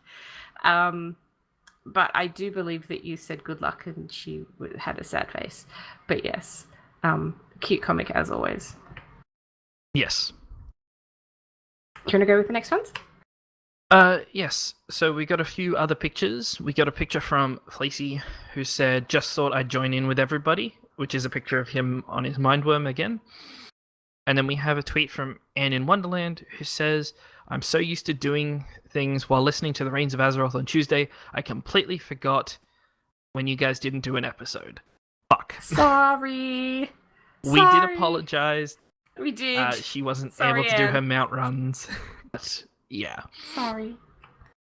But I do believe that you said good luck and she had a sad face. But yes, cute comic as always. Yes. Do you want to go with the next ones? Yes. So we got a few other pictures. We got a picture from Fleecy, who said, just thought I'd join in with everybody, which is a picture of him on his Mindworm again. And then we have a tweet from Anne in Wonderland, who says, I'm so used to doing things while listening to the Reins of Azeroth on Tuesday, I completely forgot when you guys didn't do an episode. Fuck. Sorry. We did apologize. We did. She wasn't able to do her mount runs. But, yeah. Sorry.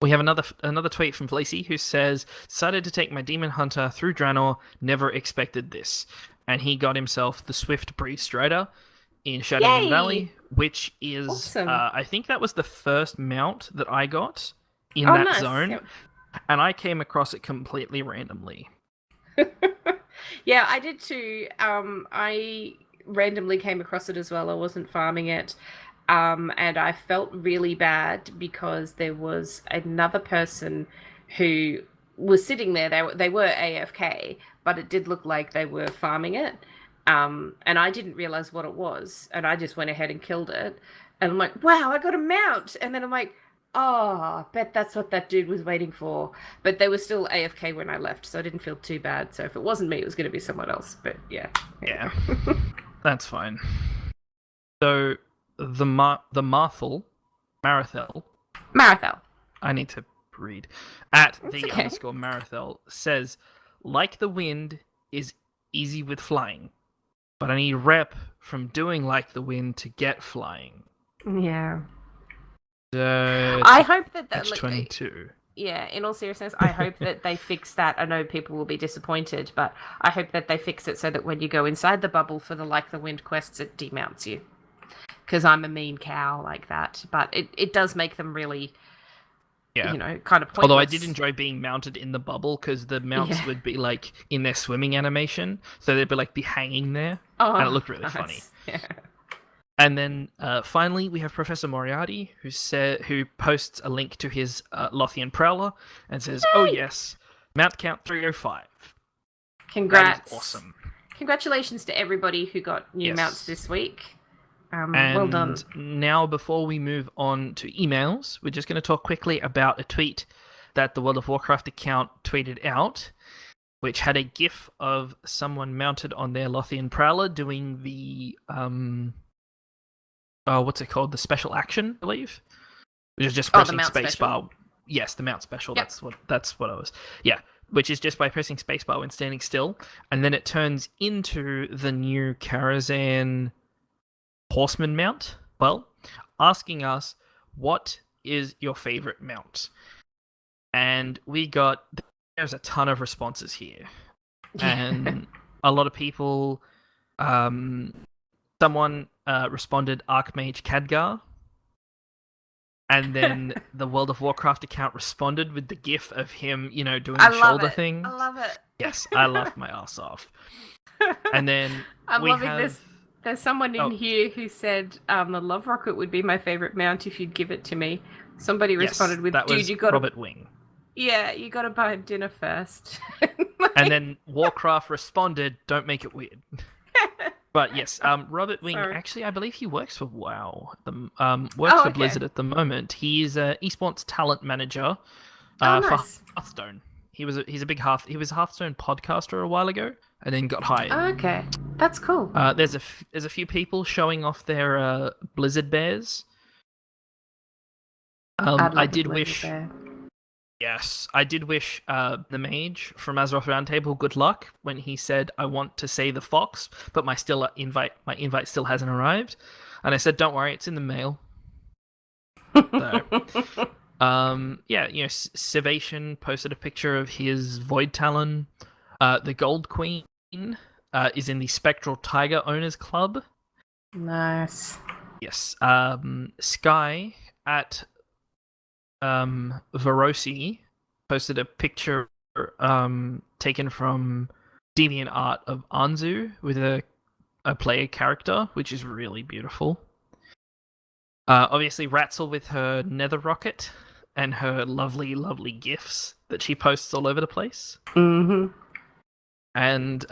We have another tweet from Fleecy, who says, decided to take my Demon Hunter through Draenor, never expected this. And he got himself the Swift Breeze Strider in Shadowmoon Valley, which is, awesome. I think that was the first mount that I got in that zone. Yep. And I came across it completely randomly. Yeah, I did too. I randomly came across it as well. I wasn't farming it. And I felt really bad because there was another person who was sitting there. They were AFK, but it did look like they were farming it. And I didn't realize what it was, and I just went ahead and killed it. And I'm like, wow, I got a mount. And then I'm like, oh, I bet that's what that dude was waiting for. But they were still AFK when I left, so I didn't feel too bad. So if it wasn't me, it was going to be someone else. But yeah. Yeah, that's fine. So the Marthel, Marathel, I need to read, at It's the okay. underscore Marathel says, like the wind is easy with flying, but I need rep from doing like the wind to get flying. Yeah. So I hope that page 22. yeah, in all seriousness, I hope that they fix that. I know people will be disappointed, but I hope that they fix it so that when you go inside the bubble for the Like the Wind quests, it demounts you. Because I'm a mean cow like that. But it does make them really, Yeah. kind of pointless. Although I did enjoy being mounted in the bubble because the mounts Yeah. would be like in their swimming animation, so they'd be hanging there, Oh, and it looked really nice. funny. Yeah. And then finally, we have Professor Moriarty, who posts a link to his Lothian Prowler and says, "Oh yes, mount count 305." Congrats. That is awesome. Congratulations to everybody who got new mounts this week. And well done. Now, before we move on to emails, we're just going to talk quickly about a tweet that the World of Warcraft account tweeted out, which had a GIF of someone mounted on their Lothian Prowler doing the what's it called? The special action, I believe, which is just pressing spacebar. Yes, the mount special. Yep. That's what I was. Yeah, which is just by pressing spacebar when standing still, and then it turns into the new Karazhan Horseman mount. Well, asking us what is your favorite mount, and there's a ton of responses here, and a lot of people. Someone responded Archmage Khadgar, and then the World of Warcraft account responded with the GIF of him, doing the shoulder thing. I love it. Yes, I laughed my ass off. And then I'm loving this. There's someone in here who said the Love Rocket would be my favorite mount if you'd give it to me. Somebody responded with, that "Dude, was you got Robert Wing." Yeah, you got to buy him dinner first. And then Warcraft responded, "Don't make it weird." But yes, Robert Wing, actually, I believe he works for WoW. Works for Blizzard at the moment. He's an esports talent manager for Hearthstone. He's a Hearthstone podcaster a while ago, and then got hired. Okay, that's cool. There's a few people showing off their Blizzard bears. I did wish. Yes, I did wish the mage from Azeroth Roundtable good luck when he said, "I want to say the fox, but my invite still hasn't arrived," and I said, "Don't worry, it's in the mail." So, Sivation posted a picture of his Void Talon. The Gold Queen is in the Spectral Tiger Owners Club. Nice. Yes. Sky at Verosi posted a picture taken from DeviantArt of Anzu with a player character, which is really beautiful. Obviously, Ratzel with her nether rocket and her lovely, lovely gifs that she posts all over the place. Mm-hmm. And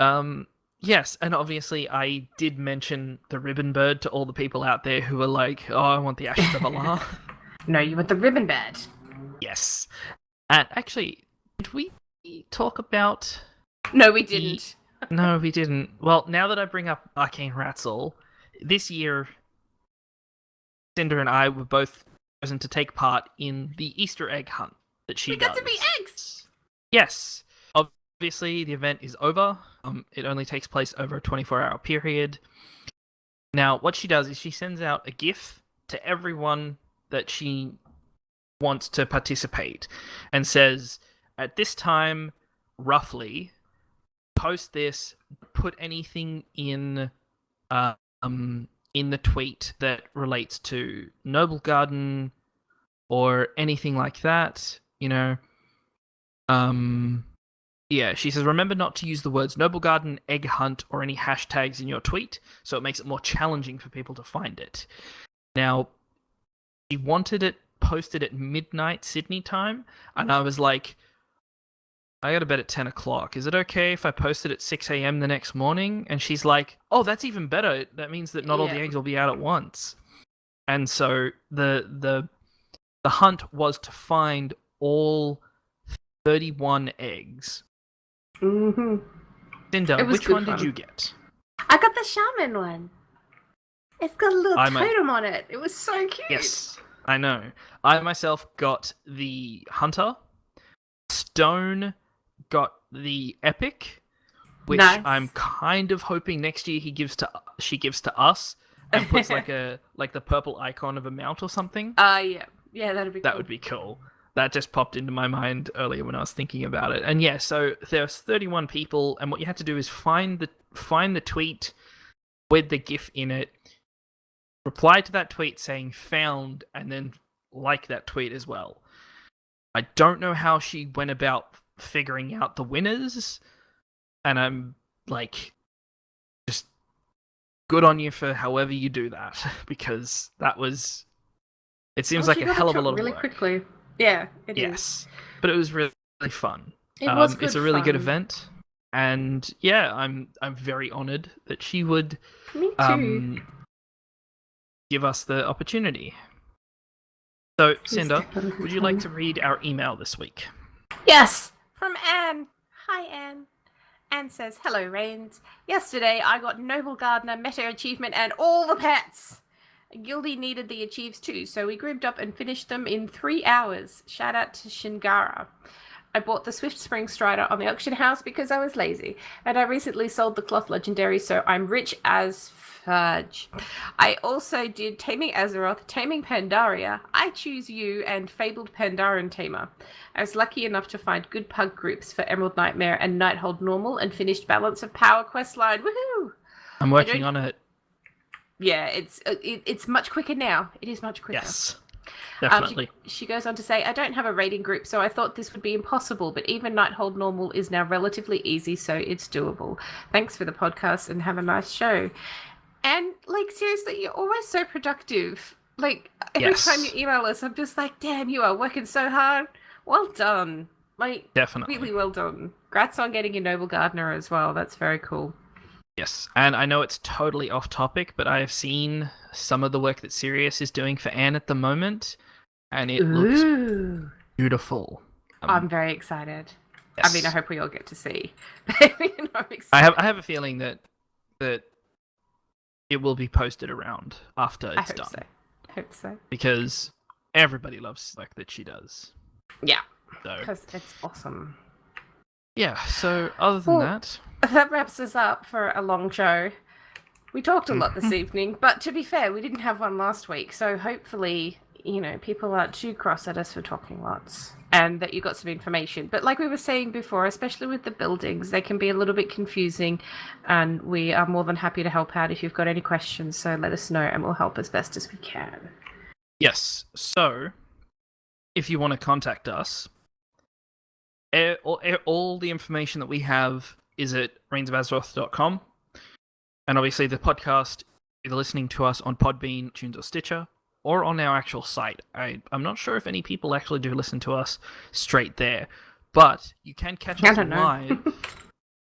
yes, and obviously I did mention the ribbon bird to all the people out there who were like, "Oh, I want the Ashes of Allah." No, you want the ribbon bird. Yes. And actually, did we talk about... No, we didn't. No, we didn't. Well, now that I bring up Arcane Ratzel, this year, Cinder and I were both chosen to take part in the Easter egg hunt that she does. We got to be eggs! Yes. Obviously, the event is over. It only takes place over a 24-hour period. Now, what she does is she sends out a GIF to everyone that she wants to participate and says, at this time, roughly, post this, put anything in the tweet that relates to Noble Garden or anything like that, Yeah, she says, remember not to use the words Noble Garden, Egg Hunt, or any hashtags in your tweet, so it makes it more challenging for people to find it. Now, she wanted it posted at midnight Sydney time, and I was like, I got to bed at 10 o'clock. Is it okay if I post it at 6 a.m. the next morning? And she's like, oh, that's even better. That means that not all the eggs will be out at once. And so the hunt was to find all 31 eggs. Mm-hmm. Cinder, which one did you get? I got the shaman one. It's got a little totem on it. It was so cute. Yes, I know. I myself got the hunter. Stone got the epic, which I'm kind of hoping next year she gives to us and puts like the purple icon of a mount or something. Yeah, that'd be cool. That would be cool. That just popped into my mind earlier when I was thinking about it. And yeah, so there's 31 people, and what you had to do is find the tweet with the GIF in it, reply to that tweet saying found, and then like that tweet as well. I don't know how she went about figuring out the winners, and I'm like, just good on you for however you do that, because it seems like a hell of a lot of work. Quickly. Yeah, it is. Yes, but it was really fun. It was good It's a really fun. good event, and yeah, I'm very honored that she would Me too. Give us the opportunity. So, Cinder, would you like to read our email this week? Yes, from Anne. Hi, Anne. Anne says, hello, Reins. Yesterday, I got Noble Gardener, Meta Achievement, and all the pets. Gildy needed the achieves too, so we grouped up and finished them in 3 hours. Shout out to Shingara. I bought the Swift Spring Strider on the auction house because I was lazy, and I recently sold the Cloth Legendary, so I'm rich as fudge. I also did Taming Azeroth, Taming Pandaria, I Choose You, and Fabled Pandaren Tamer. I was lucky enough to find good pug groups for Emerald Nightmare and Nighthold Normal, and finished Balance of Power questline. Woohoo! I'm working on it. Yeah, it's much quicker now. It is much quicker. Yes, definitely. She goes on to say, I don't have a raiding group, so I thought this would be impossible, but even Nighthold Normal is now relatively easy, so it's doable. Thanks for the podcast and have a nice show. And, like, seriously, you're always so productive. Like, every time you email us, I'm just like, damn, you are working so hard. Well done. Like, definitely. Really well done. Congrats on getting your Noble Gardener as well. That's very cool. Yes, and I know it's totally off topic, but I have seen some of the work that Sirius is doing for Anne at the moment, and it looks beautiful. I'm very excited. Yes. I mean, I hope we all get to see. I'm excited. I have a feeling that it will be posted around after it's done. I hope so. Because everybody loves the work that she does. Yeah. So because it's awesome. Yeah, so other than that wraps us up for a long show. We talked a lot this evening, but to be fair, we didn't have one last week, so hopefully, people aren't too cross at us for talking lots, and that you got some information. But like we were saying before, especially with the buildings, they can be a little bit confusing, and we are more than happy to help out if you've got any questions, so let us know, and we'll help as best as we can. Yes, so if you want to contact us, all the information that we have is at reinsofAzeroth.com. And obviously the podcast, either listening to us on Podbean, Tunes or Stitcher, or on our actual site. I'm not sure if any people actually do listen to us straight there, but you can catch us live. You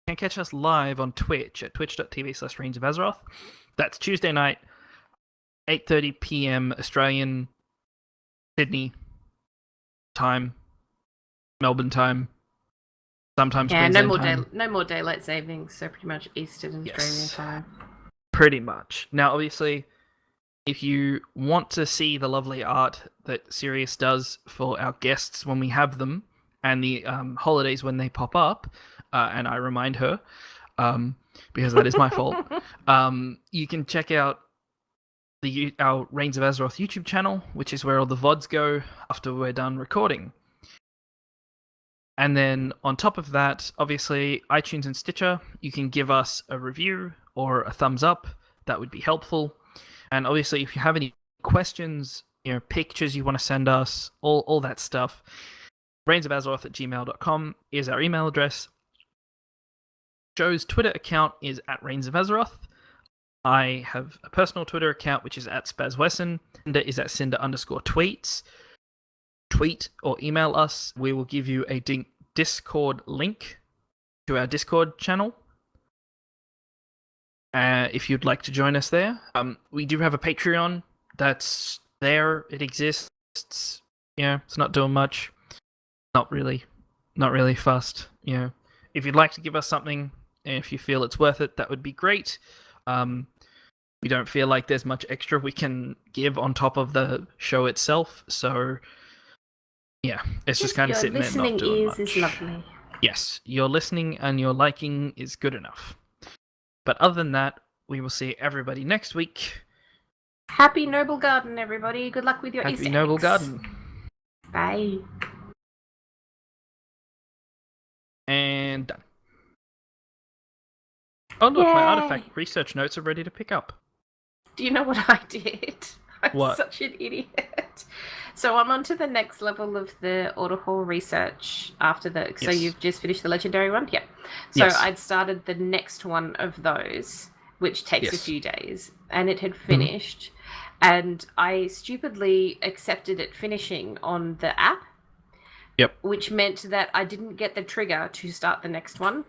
can catch us live on Twitch at twitch.tv/reinsofAzeroth. That's Tuesday night, 8:30 p.m. Australian, Sydney time, Melbourne time. Sometimes no more daylight savings, so pretty much Eastern Australian time. Pretty much. Now, obviously, if you want to see the lovely art that Sirius does for our guests when we have them, and the holidays when they pop up, and I remind her, because that is my fault, you can check out our Reins of Azeroth YouTube channel, which is where all the VODs go after we're done recording. And then on top of that, obviously, iTunes and Stitcher, you can give us a review or a thumbs up. That would be helpful. And obviously, if you have any questions, pictures you want to send us, all that stuff, reinsofAzeroth@gmail.com is our email address. show's Twitter account is at Reins of Azeroth. I have a personal Twitter account, which is at SpazWesson. Cinder is at Cinder_tweets. Tweet or email us. We will give you a Discord link to our Discord channel. If you'd like to join us there. We do have a Patreon that's there. It exists. It's not doing much. Not really fussed. If you'd like to give us something, and if you feel it's worth it, that would be great. We don't feel like there's much extra we can give on top of the show itself, so it's just kind of sitting there not doing much. Is lovely. Yes, your listening and your liking is good enough. But other than that, we will see everybody next week. Happy Noble Garden, everybody. Good luck with your Easter eggs. Happy Noble Garden. Bye. And done. Oh look, my artifact research notes are ready to pick up. Do you know what I did? I'm What? such an idiot. So I'm on to the next level of the Order Hall research after the... So Yes. you've just finished the Legendary one? Yeah. So Yes. I'd started the next one of those, which takes a Yes. few days, and it had finished. And I stupidly accepted it finishing on the app. Yep. Which meant that I didn't get the trigger to start the next one.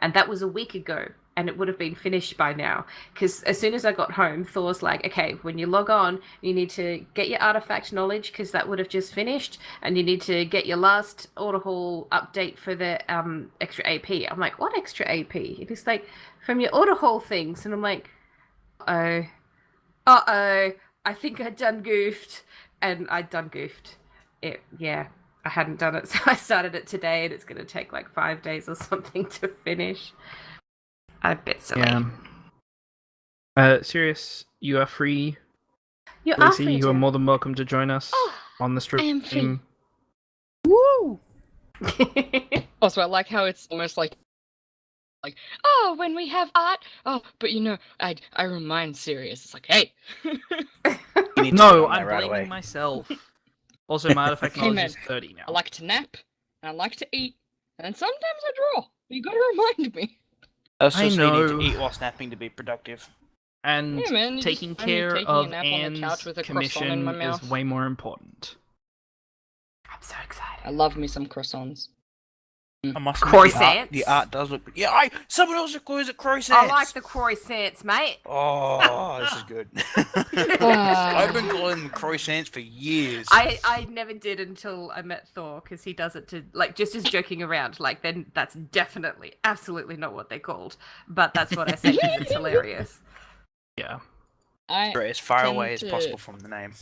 And that was a week ago. And it would have been finished by now. Because as soon as I got home, Thor's like, okay, when you log on, you need to get your artifact knowledge, because that would have just finished. And you need to get your last Order Hall update for the extra AP. I'm like, what extra AP? It is like, from your Order Hall things. And I'm like, uh-oh, I think I done goofed. And I done goofed. I hadn't done it, so I started it today, and it's going to take like 5 days or something to finish. A bit silly. Sirius, you are free. You are Lucy, free you to. are more than welcome to join us on the stream. I am free. Woo! Also, I like how it's almost like, oh, when we have art. Oh, but I remind Sirius. It's like, hey. You need to No, get on that I'm right blaming away. myself. Also, my artifact Hey, knowledge man. is 30 now. I like to nap, and I like to eat, and sometimes I draw. You gotta remind me. Also, I so you need know. to eat while snapping to be productive. And Yeah, man, you taking just find me care taking a of nap on the couch Anne's with a croissant in my commission mouth. is way more important. I'm so excited. I love me some croissants. I must admit, Croissants? the art does look. Yeah, someone else calls it croissants. I like the croissants, mate. Oh, this is good. I've been calling them croissants for years. I never did until I met Thor, because he does it to, like, just as joking around. Like, then that's definitely, absolutely not what they're called. But that's what I said, because it's hilarious. Yeah. As far tend away as to- possible from the name.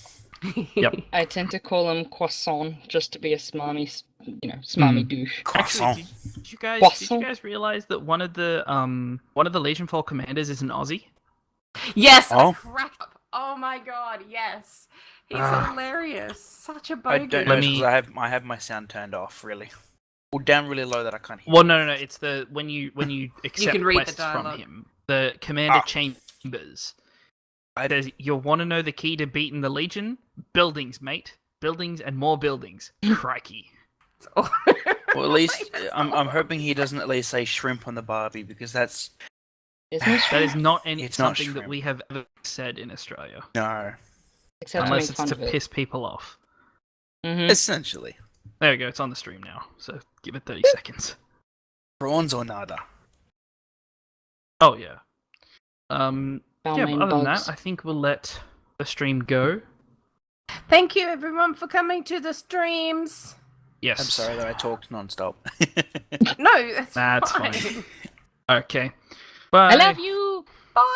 Yep. I tend to call them croissant just to be a smarmy, smarmy douche. Croissant. Actually, did you guys Croissant. realize that one of the Legionfall commanders is an Aussie? Yes, I Oh. cracked up. Oh my god, yes. He's Ah. hilarious. Such a I bogan. don't Let know me- because I have my sound turned off really, or down really low that I can't hear. Well, no. It's the when you accept can read the quests from dialogue. him. The commander Ah. Chambers says, "You'll want to know the key to beating the Legion? Buildings, mate. Buildings and more buildings. Crikey." Well, at least That's I'm hoping he doesn't at least say shrimp on the Barbie because that's Isn't it That is shrimp? not It's not something that shrimp. we have ever said in Australia, no. Except unless to it's make to fun of it. piss people off. Mhm. Essentially, There we go. It's on the stream now, so give it 30 seconds. prawns or nada. Oh yeah. Yeah, but Balmain other than bugs. that, I think we'll let the stream go. Thank you, everyone, for coming to the streams. Yes. I'm sorry that I talked non-stop. No, that's That's fine. fine. Okay. Bye. I love you.